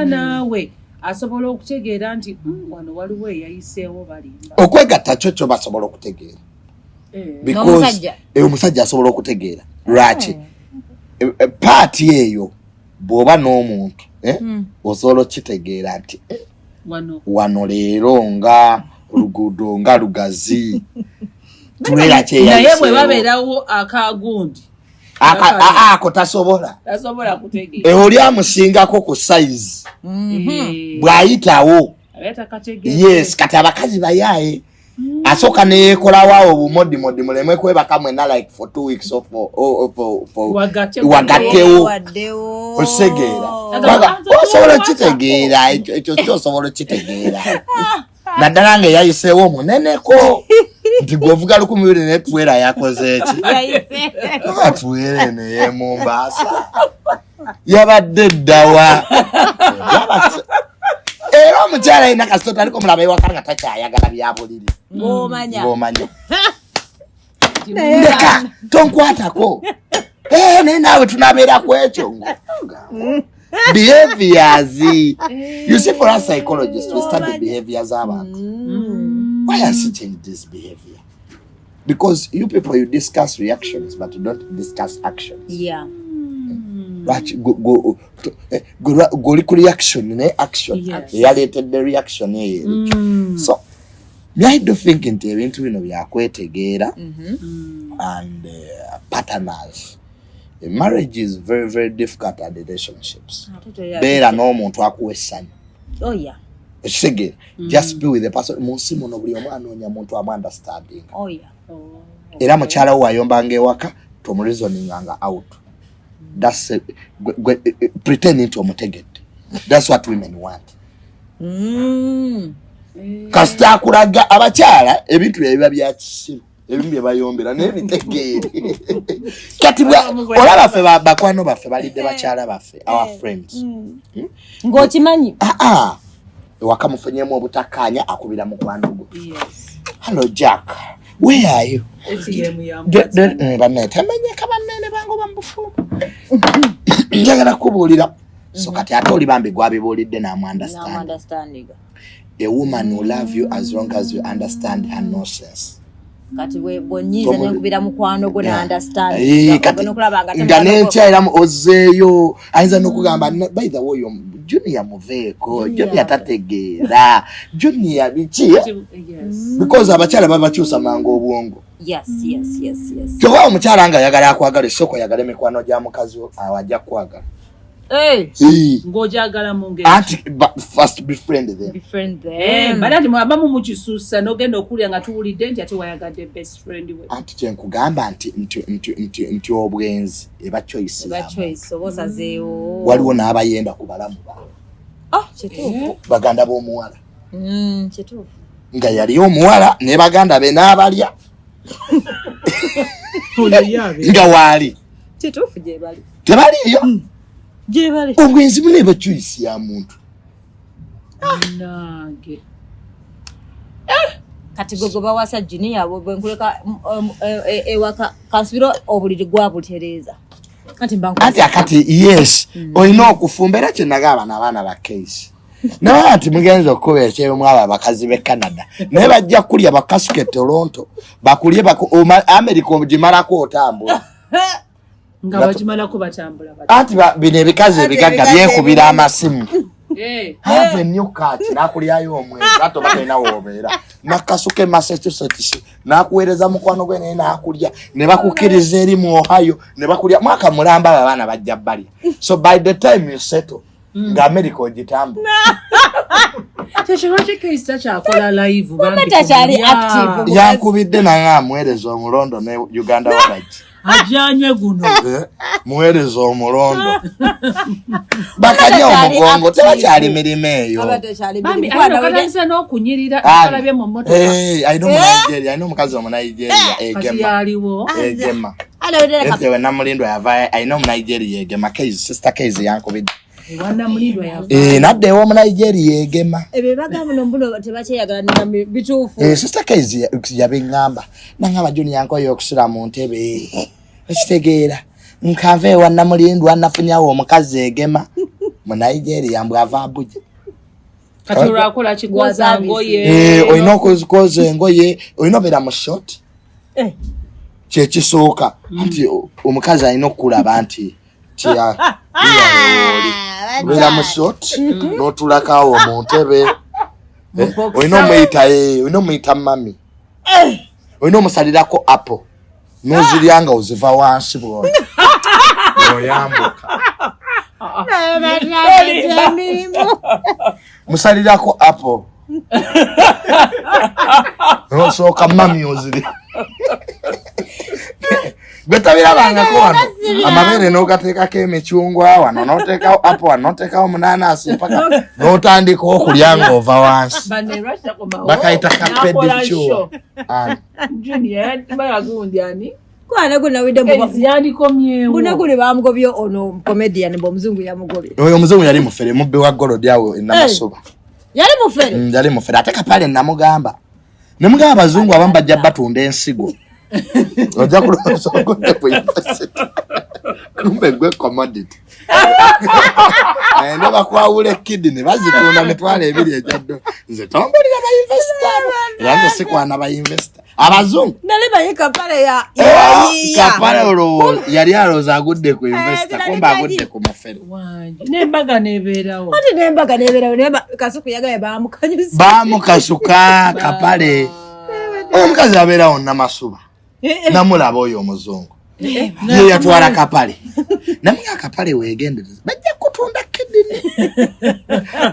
naawe asobola okutegeera nti wano waliwo eyayiseewo balimba okwegatta kyo basobola okutegeera because omusajja asobola okutegeera lwaki paati eyo bw'oba n'omuntu osobola okitegeera nti wano leero nga oluguudo nga lugazi tubeera naye bwe babeerawo akagundi ako tasobola kutegeera oli amusingako ku size bw'ayitawo yes kati abakazi bayaaye asooka neyeekolawo obumodimodi muleme kwebaka mwena like for 2 weeks wagattewo osegeera osobola okitegeera ekyo kyosobola okitegeera naddala nga eyayiseewo omuneneko nti gwovuga 1,200 netuwera yakoze eki atuwere neye Mombasa yabadde ddawa era omukyala alina kasito aliko mulaba ewaka nga takyayagala byabuliri ng'omanya leka tonkwatako naye naawe tunabeera ku ekyo behaviors you see for us psychologists we study behaviors abantu why has he changed this behavior because you people you discuss reactions but you don't discuss actions but go reaction ne action yaleetedde reaction so I do think nti ebintu bino byakwetegeera and partners. Marriage is very, very difficult at the relationships. Beera n'omuntu akuwa essanyu. Again, just be with the person. Munsimu no buli omu anoonya muntu amu understanding. Era mukyala wo ayombanga ewaka tomureasoninganga out. That's pretending to omutegedde. That's what women want. Kasita akulaga abakyala ebintu ebiba bya kisiru. Ebimu bye bayombera n'ebitegeere. Kati olaba ffe bakwano baffe balidde bakyala baffe our friends. Ng'okimanyi? Ewaka mufunyeemu obutakkaanya akubira mukwano gwe. Hello Jack, where are you? Banne tamenyeka bannene bango bamufuumu. Njagala kubuulira. So kati ate oli bambi gwabibuulidde understanding. A woman will love you as long as you understand her nonsense. Kati bwonyize nekubira mukwano gwe na understand nga nenkyayiramu ozeeyo ayinza n'okugamba by the way Junior muveeko Junior tategeera Junior biki because abakyala babakyusa mangu obwongo. Yes. Kyowa omukyala nga ayagala akwagala esooka oyagala emikwano gya mukazi awajja kwagala. Ng'ojagala munge first befriend them. Bali ati mwabamu mukisuusa n'ogenda okulya nga tuwulidde nti ate wayagadde best friend we. Anti kyenkugamba nti obwenzi eba choice. Obosazeewo. Waliwo n'abayenda ku balamu baabwe. Kituufu. Baganda b'omuwala. Kituufu. Nga yali omuwala ne baganda be n'abalya. Nga waali. Kituufu gye bali. Tebaliyo. Obwenzi buneba choice ya muntu. Nange. Kati gogoba wasa Junior bwe nkuleka ewaka kansubiro obuliri gwabutereza. Kati yes. Olina okufumbera kye nagaba n'abaana ba case. Ati mugenzo okuba ekyeyo mwaba abakazi b'e Canada. Naye bajja kulya bakasuke Toronto. Bakulye America omugimalako otambula. Nga bakimalako batambula. Ati bino ebikazi ebigagga byekubira amasimu. Have a new catch nakulyayo omwezi ato batalina wobeera nakasuke Massachusetts nakuweereza mukwano gwe naye nakulya ne bakukkiriza eri mu Ohio ne bakulya mwaka mulamba abaana bajja balya. So by the time you settle nga America ogitambula. Kyekyo kyakola live bambi. Active. Yankubidde nange amuweereza omulondo ne Uganda wabaki. ajanye guno muweereza omulondo bakajja omugongo tebakyali mirimu eyo katandisa n'okunyirira akalabye mu mmotoka alina omukazi omunigeria egema ewe namulindwa yava alina omunigeria egema sister Kaize yankubidde nadde ewa omunigeria egema sister Kaize yabiŋŋamba naŋŋamba Juni yankoye okusula mu ntebe ekitegeera nkava ewa namulindwa nafunyawo omukazi egema mu Nigeria mbwava Abuja kati olwakola kikoza ngoye olina okozikoza engoye olina obeera mu short kyekisooka nti omukazi alina okukulaba nti obeera mu short n'otulakaawo mu ntebe olina omuyita mami olina omusalirako apple n'ozirya nga oziva wansi bwona oyambuka musalirako apple nosooka mami ozirya betabirabangako wano amabeere n'ogateekako emicungwa wano n'oteekawo apple wano n'oteekawo munanasi mpaka n'otandika okulya ng'ova wansi bakayita kapedicho Gunaguli bamugobye ono comedian bomuzungu yamugobye. Oyo omuzungu yali mufere mubbe wa Golodi awo enamasuba. Yali mufere? Yali mufere ateka pale namugamba. Nemugamba abazungu abamu bajja batunda ensigo. Ojja kulosongote ku university. Kumbe gwe commodity. Ne bakwawule kidney bazitunda mitwale ebiri ejaddo. Nze tombolira ba investor. Yango sikwana ba investor. Abazungu naleba yekapale ya kapale olo yali aloza agudde ku investor komba agudde ku mafere nembaga neberawo ati nembaga neberawo neba kasuku yagaye bamukasuka kapale omukazi aberawo namasuba namulaba oyo omuzungu ye yatwala kapale namuga kapale wegendereza bajja kutunda kidini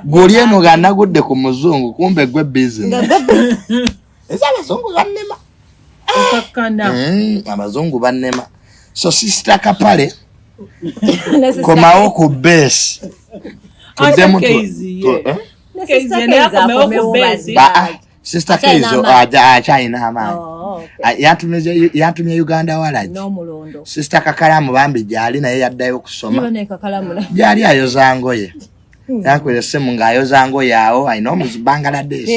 guli eno ganagudde ku muzungu kumbe gwe business abazungu bannema abazungu bannema so sister kapale komawo ku base sister Kaize achina amaani yatumye Uganda walaji sister Kakalamu bambi gyali naye yaddayo kusoma gyali ayoza ngoye yakwere simu ng'ayoza ngoye awo ayina omuzi Bangladesh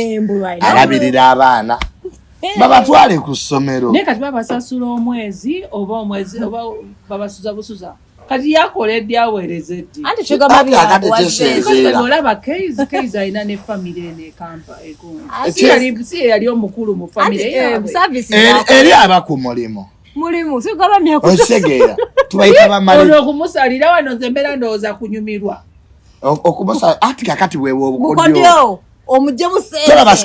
alabirira abaana babatwale ku ssomero naye kati babasasula omwezi oba babasuza busuza kati yakoledde aweereza eddi anti kyogamba olaba Kaize alina ne family ene Kampa si yali omukulu mu family eri aba ku mulimu sigabamya osegeera tubayita bamali okumusalira wano nze mbeera ndowooza kunyumirwa okubosa ati kakati wewe obukodyo omuje musese tolaba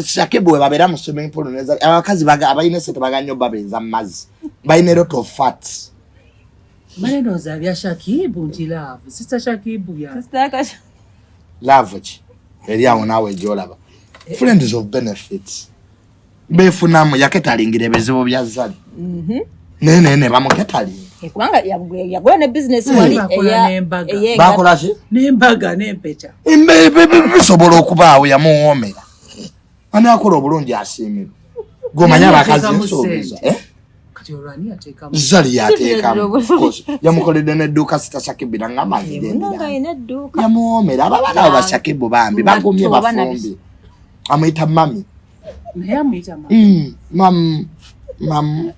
Shakibu we babeera mu swimming pool neza abakazi abayina sente baganyo babenza mazzi bayina lot of fats maneno za bya Shakibu nti love sister Shakibu ya love ki eri awo nawe gyolaba friends of benefits befunamu yaketalingire ebizibu bya zali nene bamuketalinga kubanga yagula ne business wali bakola ki nembaga nempeta bisobola okubaawo yamuwoomera ani akola obulungi asiimirwa gomanya abakazi nsuubiza kati olwani yateekamu zali yateekamu yamukoledde n'edduuka sita Shakibu ng'amazi yamuwoomera abaana abo ba Shakibu bambi bagumye bafumbi amuyita mami naye amuyita mami mam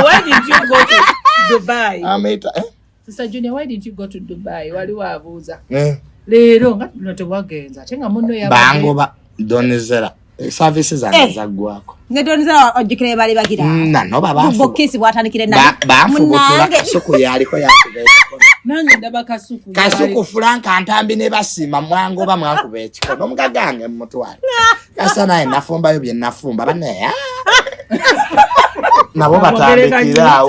Why did you go to Dubai? Sister Junior, why did you go to Dubai? Wali wabuuza. Leero nga tuno tewagenza ate nga munno bangoba donizera services anazagwako ne donizera ojikire bali bagira nano baba bokisi bwatandikire na bafugutula kasuku yaliko yakube nange ndaba kasuku Franka ntambi ne basima mwangoba mwankube ekikono mugagange mutwala kasa naye nafumbayo bye nafumba bane nabo batandikira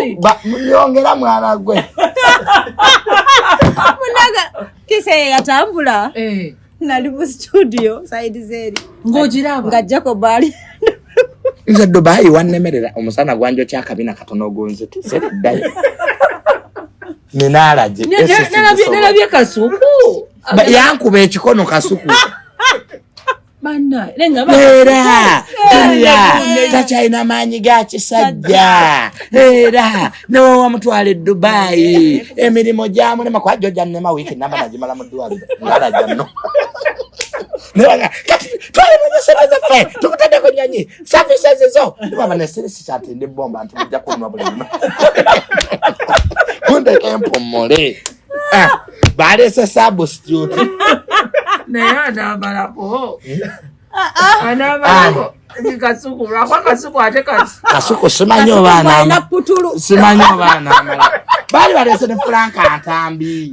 munyongera mwana gwe munaga kise yatambula nali mu studio side zeri ng'ogiraba nga Jacob ali nze Dubai wannemerera omusana gwanjo kyakabina katono gonzete seddayo ninalaje nalabye kasuku yankuba ekikono kasuku banna era takyalina maanyi ga kisajja era newawamutwala Dubai emirimu gyamulema kwajo jannema wiiki namba nagimala mu ddwaliro ngalaja nno kati twalimunyesebeza ffe tukutaddeko nyanyi safisezizo baba nesirisi kyatinde bomba nti mujja kunwa buli luno kundeke empumule balese substitute naye anamalako anamalako kasuku lwakwa kasuku ate kasuku simanyi obaana amala bali balese ne Franka Ntambi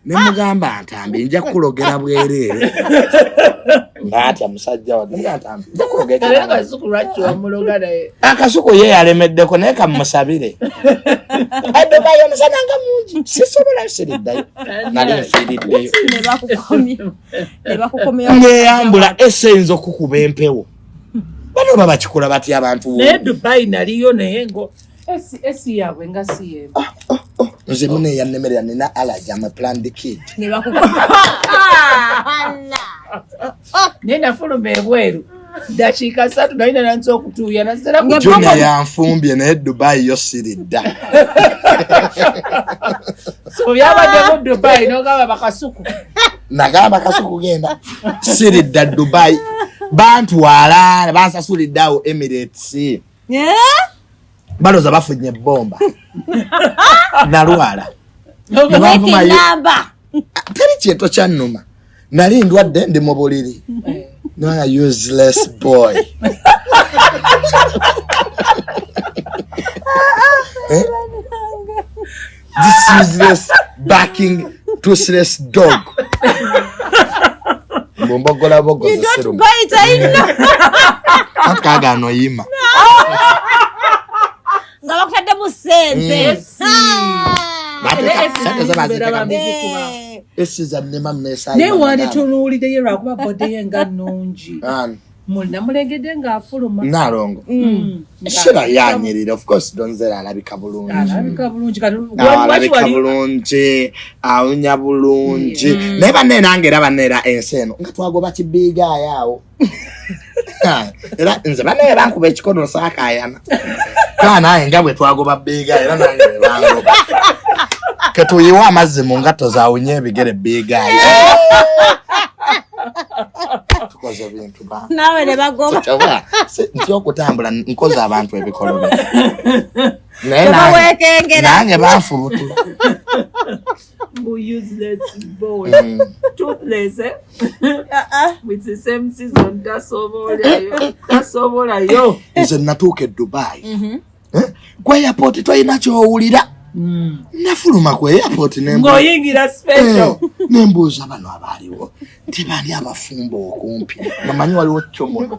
nemugamba Ntambi nja kulogera bwerere ng'atya musajja wa Ntambi nja kulogera kasuku lwaki wamuloga naye akasuku ye yalemeddeko naye kamusabire Dubai omusana nga mungi sisobola siriddayo nali nfiiriddeyo ng'eyambula essenza okukuba empewo bano babakikola batya abantu naye Dubai naliyo naye ngo esi yaabwe nga si yeemu nze mune yannemerera nina allergy I'm a planned kid naye nafuluma ebweru dakiika 3 nalina nanza okutuuya nazera Junior yanfumbye naye Dubai yo siridda so byabadde mu Dubai n'ogamba bakasuku nagamba kasuku genda siridda Dubai bantwala bansasuliddeawo Emirates baloza bafunye ebbomba nalwala teri kintu kyannuma nali ndwadde ndi mu buliri nanga useless boy this useless backing toothless dog mbombogola bogoza serum akaga no yima nga bakutadde mu ssente naye wanditunuuliddeyo lwakuba bodeye nga nnungi mulina mulengedde ng'afuluma nalongo shira yanyirira of course donzera alabika bulungi alabika bulungi awunya bulungi naye banne nange era banneera ensi eno nga twagoba kibiigaayo era nze banne bankuba ekikono saakayana kaa naye nga bwe twagoba biiga era nange bangoba ketuyiwa amazzi mu ngato zawunye ebigere biigaayo tukoze bintu ba nawe ne bagoba nti okutambula nkoze abantu ebikolobe nange banfubutula useless boy toothless with the same season tasobolayo nze natuuka e Dubai ku airport toyina kyowulira nafuluma ku airport ng'oyingira special nembuuza bano abaaliwo nti bani abafumba okumpi namanyi waliwo kyomono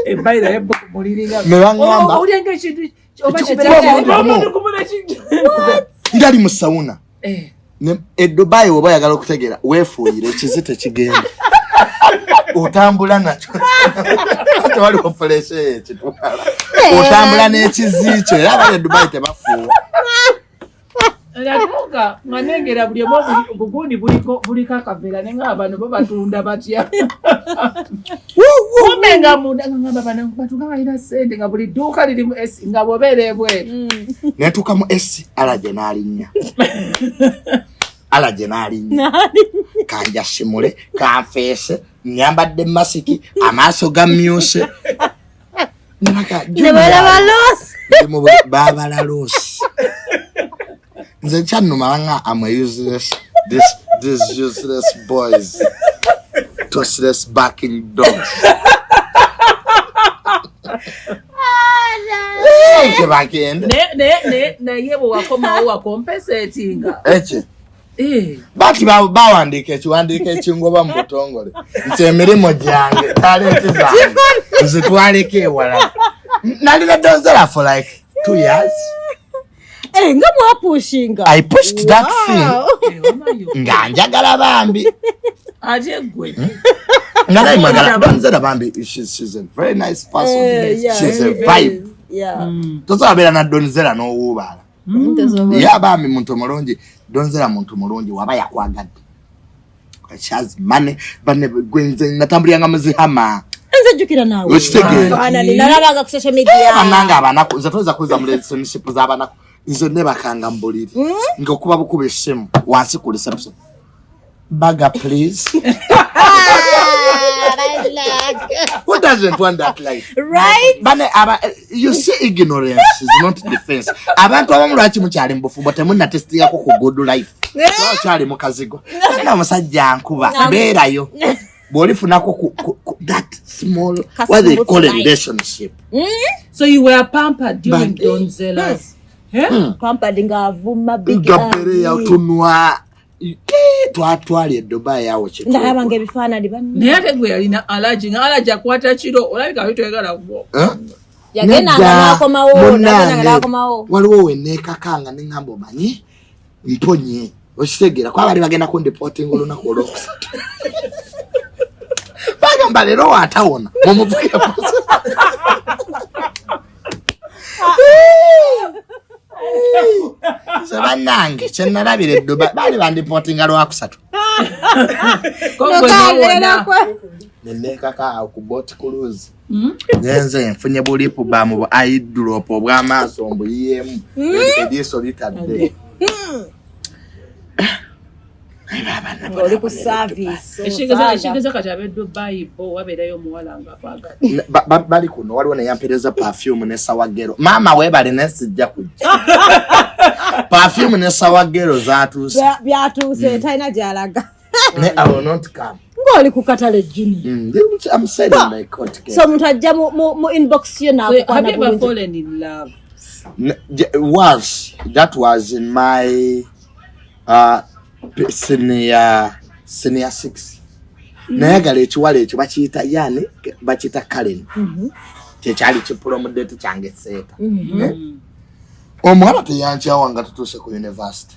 ebayira yebba kumuliringa ne baŋŋamba olyanga ekintu ngali mu sawuna e Dubai oba oyagala okutegeera weefuuyire ekizite kigenda otambula nakyo tewaliwo fuleshe ekitwala otambula n'ekizikyo era abali e Dubai tebafuuwa Latuka manengera buli obugundi buliko akavera nenga bano babatunda batya umenga munda ngamba bana batunga balina sente nga buli duuka lirimu esi nga bobeere bweru netuuka mu esi alaje n'alinnya kanja simule kanfeese nyambadde masiki amaaso gamyuse babala loosi nze kyannuma banga I'm useless this useless boys toothless backing dogs naye bwe wakomawo wakompesetinga ekyo bati bawandiika ekiwandiiko ekingoba mu butongole nti emirimu gyange talenti zange nzitwaleko ewala nalina donzera for like 2 years nga mwapushinga I pushed that thing nga njagala bambi Aje gwe. Ngala imagala Donzera Bambi she's a very nice person. She's a vibe. Yeah. Tozo abera na Donzera no wubala. Ya bami muntu mulungi Donzera muntu mulungi waba yakwagadde. She has money bane gwenze natambulya nga muzihama. Nze jukira nawe. Ana ninalabanga ku social media. Bananga abanako nzatoza kuza mu relationship z'abanako. Nze ne bakanga mbuliri. Ngokuba bukube shemu wansi ku reception. Baga please. Who doesn't want that life? Right? Bane you see ignorance is not defense. Abantu abamu lwaki mukyali mbufu bote munna test yako ku good life. So kyali mukazigo. Na musajja nkuba beerayo. Bolifunako that small what they call a relationship. So you were pampered during Donzela's. Pampered ngavuma big. Gapere ya tunwa. Twatwali Dubai yawo chito. Ndabange bifana libani. Naye ate gwe yalina allergy akwata kiro olabika bitwegala kubo. Yagenda ngalakomawo ngalakomawo. Waliwo weneka kanga ningambo manyi mponye. Oshitegera kwa bali bagenda ku deporting olunaku olwokusa. Bagamba lero watawona mumuvuge. Sabanange chenalabire Dubai bali bandiportinga lwakusatu. Neneka ka ku boat cruise. Nyenze mfunye bulipu ba mu eyedrop obwamaso mbuyemu. Ediso litadde. Oli ku service. Eshigeza kati abe Dubai bo waberayo muwala nga kwaga. Bali kuno waliwo ne yampereza perfume ne sawagero. Mama we bali nesijja kujja. Perfume ne sawagero zatuuse. Byatuuse taina jalaga. I will not come. Ngoli ku katale juni. I'm saying my court case. So mutajja mu inbox yo na kwa have you ever fallen in love? That was in my senior 6. Nayagala ekiwala ekyo bakiyita yani bakiyita Karen. Kyali kipromodate kyange seeta. Omwana teyankyawa nga tutuuse ku university.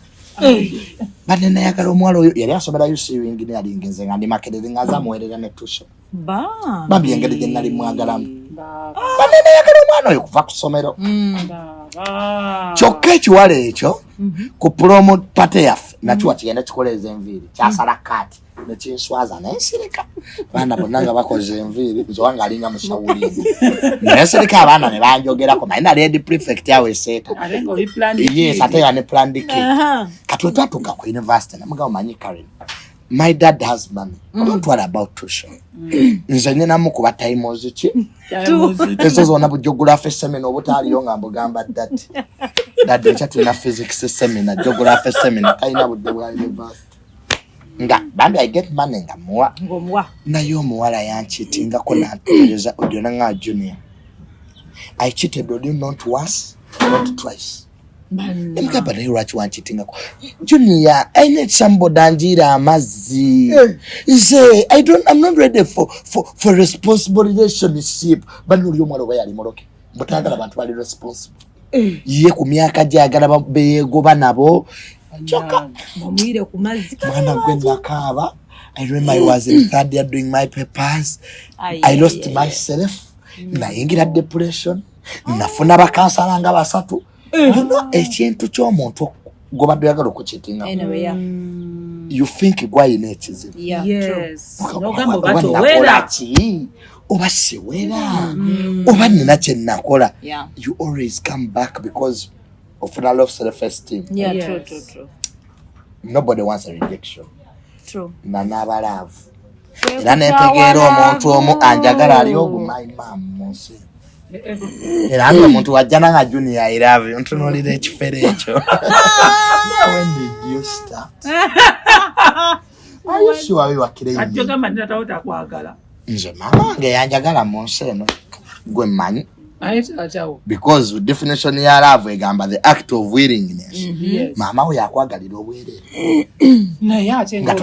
Bane nayagala omwala oyo yali asomera UCU engineering ngenze nga ndi makerere ngaza muwerera ne tusho. Babie engeri gye nali mwagalamu. Bane nayagala omwana oyo kuva ku ssomero. Kyokka ekiwala ekyo ku promo pate yaffe nakyo kigenda kikoleza enviiri kyasala kati nekinswaza nensirika baana bonna nga bakoze enviiri zowanga alinga musawulindi nensirika abaana ne banjogerako mayina lady prefect yawe eseeta yes ate ya ne planned kid kati twatuuka ku university namuga omanyi Karen my dad has money don't worry about tuition nze nyenamu kuba timos ki ezo zonna bu geography seminar obutaaliyo nga mbugamba dad ekyatulina physics seminar geography seminar kayina budde bwa university nga bambi I get money nga muwa naye omuwala yancheatingako nantegereza odiona nga junior I cheated on you not once not twice. Emkaba naye lwaki wancheatingako junior I need somebody anjira amazzi I'm not ready for responsible relationship bano oli omwala oba yali moloke mbutagala abantu bali responsible ye ku myaka gyagala beyegoba nabo choka mwire ku mazzi mwana gwenda kaba I remember I was in third year doing my papers. I lost myself nayingira depression nafuna bakansala nga basatu ekintu ky'omuntu gobadde yagala okukitinga you think gwayina ekizibu nogamba batowera oba siwera oba nina kye nakola you always come back because of a lot of self-esteem. True. Nobody wants a rejection. True. Nanabalavu. Era netegeera omuntu omu anjagala ali obumayi mamusi. Era ando omuntu wajjana nga junior I love you ntunulira ekifere ekyo. When did you start? Are you sure you are kidding me? Atyo kama ndatawota kwagala. Nze mama wange yanjagala mu nsi eno. Gwe mmanyi. because definition ya love egamba the act of willingness. Yes. Mama we yakwagalira obwerere. Naye ate nga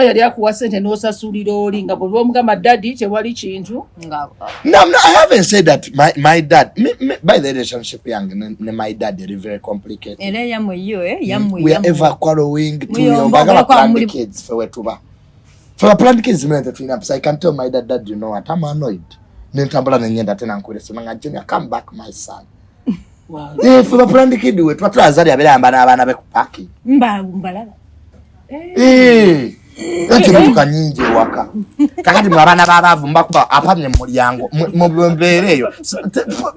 yali akuwa ssente n'osasulira oli nga bwe omugamba daddy tewali kintu. No, I haven't said that my dad, by the relationship young and my dad are very complicated. We are ever quarreling to your planned kids for a planned kids, I can tell my dad, you know what, I'm annoyed. Nentambula nenyenda tena nkurese manga Junior, come back my son. Wow. For a planned kid we twatwazali abiramba n'abaana be ku parking. Mbalala. Ati mutuka nyingi waka. Kakati mwabana babavu mbakuba apamye mu lyango mu bwembereyo.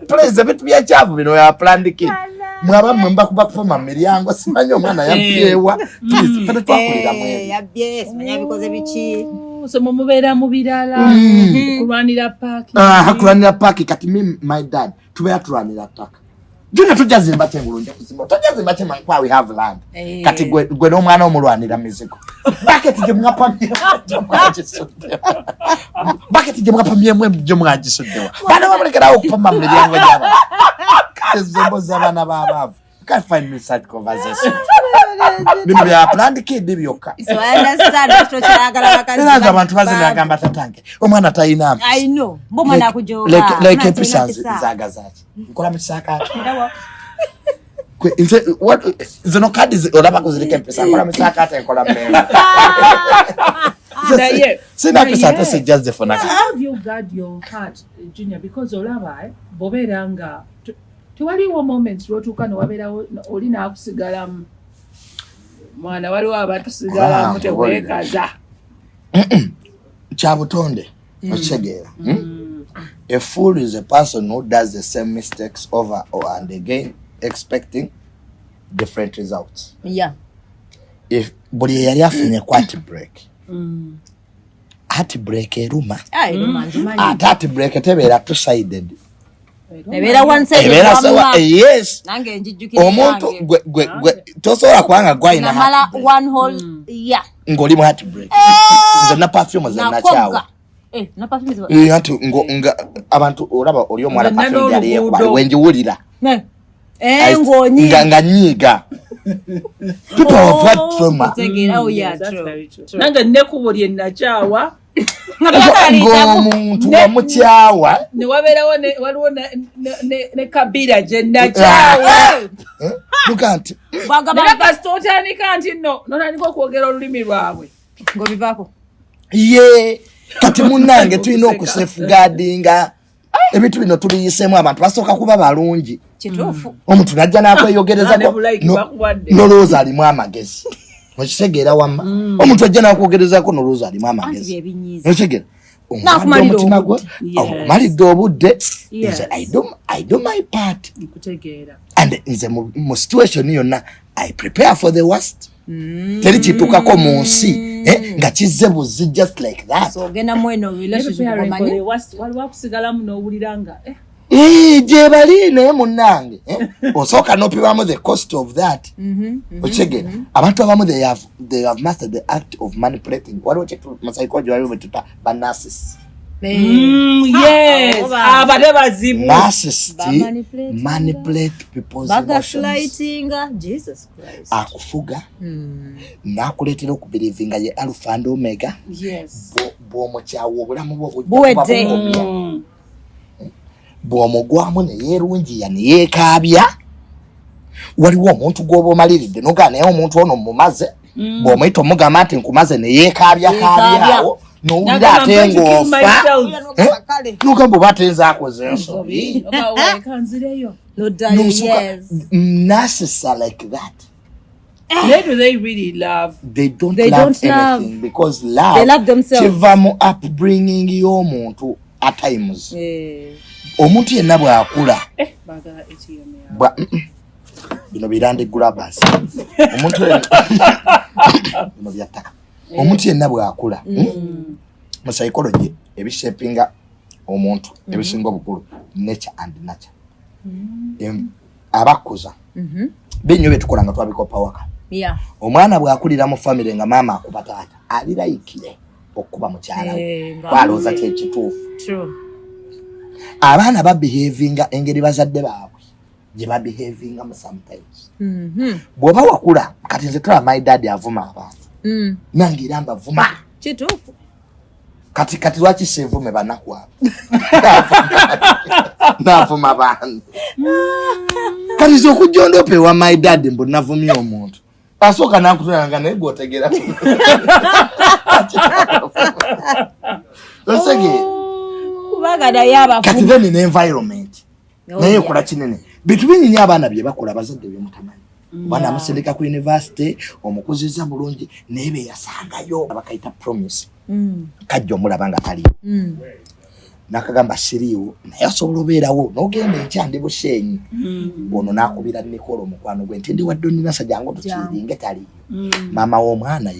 Please bitu bya chavu bino ya planned kid. Mwaba mbakuba kupoma mu lyango simanyo omwana yapyewa. Please fete twakulira mwe. Yabye simanya bikoze bichi. So mumubeera mu birala kulwanira park. Kulwanira park kati my dad tubeera tulwanira park. Junior tujazimba kyengulunja kusimba. Tujazimba kyemangwa we have land. Kati gwe n'omwana omulwanira mizigo. Bucket je mwapamye. Bucket je mwapamye mwe je mwajisuddewa. Bana bamulekerawo okupama mu miryango gy'abantu. Ezombo z'abaana b'abavu. Can't find me such conversation. Bino bya planned kid byokka. So I understand what you're talking about. Abantu bazina agamba tatange. Omwana tayina. I know. Mboma nakujoga. Like episansi zaga zachi. Nkola misaka. Kwe inse what zino kadi olaba kuzirika mpesa nkola misaka ate nkola mmene. Sina pesa to suggest the phone. How do you guard your heart, Junior? Because olaba boberanga tewaliwo moments lwotuuka newabera oli naakusigalamu mwana waliwo abatusigalamu teweekaza kyabutonde okitegeera. A fool is a person who does the same mistakes over and again expecting different results. Yeah. If buli yali afunye kwati break heart break eruma heart break tebeera two-sided. Nebera one side. Yes. Nange njijukira. Omuntu gwe tosobola kwanga gwayina. Namala one whole yeah. Ngoli mu heart break. Nze na perfume ze nakyawa. Na perfume ze. Hatu abantu olaba oli omwana perfume yali yekwa wenjiwulira. Ngonyi. Nga nyiga. People have had trauma. Oh yeah, true. Nange nekubulye nakyawa. Ngomuntu wamukyawa ne wabeerawo waliwo ne kabira gye nakyawa mukanti naye kasita otandika nti nno notandika okwogera olulimi lwabwe ng'obivaako ye kati munnange tulina okusefugaadinga ebintu bino tubiyiseemu abantu basooka kuba balungi kituufu omuntu najja n'akweyogerezako nolowooza alimu amagezi okitegeera wamma omuntu ajja n'akwogerezako nolowooza alimu amagezi okitegeera omutima gwe omalidde obudde nze I do my part and nze mu situation yonna I prepare for the worst teri kituukako mu nsi nga kizze buzzi just like that. So ogenda mweno relationship waliwo akusigalamu n'owulira nga gye bali naye munnange osooka n'opibamu the cost of that. Okitegeera abantu abamu they have mastered the act of manipulating. Waliwo mu psychology waliwo betuta banarcissists. Yes, abade bazibu. Narcissists manipulate people's bagaslighting Jesus Christ. Akufuga n'akuleetera okubelievinga ye alpha and omega. Yes. Bw'omukyawa obulamu bwo buwedde. Bw'omugwamu ne yeerungiya ne yeekaabya. Waliwo omuntu gw'oba omaliridde nogaa naye omuntu ono mumaze. Bw'omuyita omugamba nti nkumaze ne yeekaabyawo. N'owulira ate ng'ofa. Nogamba oba atenza akoze ensobi. Narcissists are like that. Where do they really love? They don't love anything because love. They love themselves. Kiva mu upbringing y'omuntu at times. Omuntu yenna bw'akula. Bino birande grabbers. Omuntu bino byattaka. Omuntu yenna bw'akula. Mu psychology ebishapinga omuntu ebisinga obukulu nature and nurture. Abakuza. Binyo betukola nga twabikopa waka. Yeah. Omwana bw'akulira mu family nga maama akuba taata aliraikire okuba mukyala we. Kwalooza kye kituufu. True. abaana babehavinga engeri bazadde baabwe gye babehavinga mu sometimes bw'oba wakula kati nze tulaba my dad avuma abantu nange era mbavuma kituufu kati lwaki senvume banaku abo navuma abantu kati ze okujja ondope wa my dad mbu navumye omuntu asooka nakutulanga naye gwotegera kati then environment naye ekola kinene bintu binyinyi abaana bye bakola bazadde byemutamanyi bana amusindika ku university omukuziza mulungi naye beyasangayo bakayita promise kajja omulaba nga taliyo nakagamba siriiwo naye asobola obeerawo n'ogenda enkyandi bushenyi ono nakubira Nicole omukwano gwe nti ndi wadde onnina sajjangu tukiringe taliyo maama w'omwana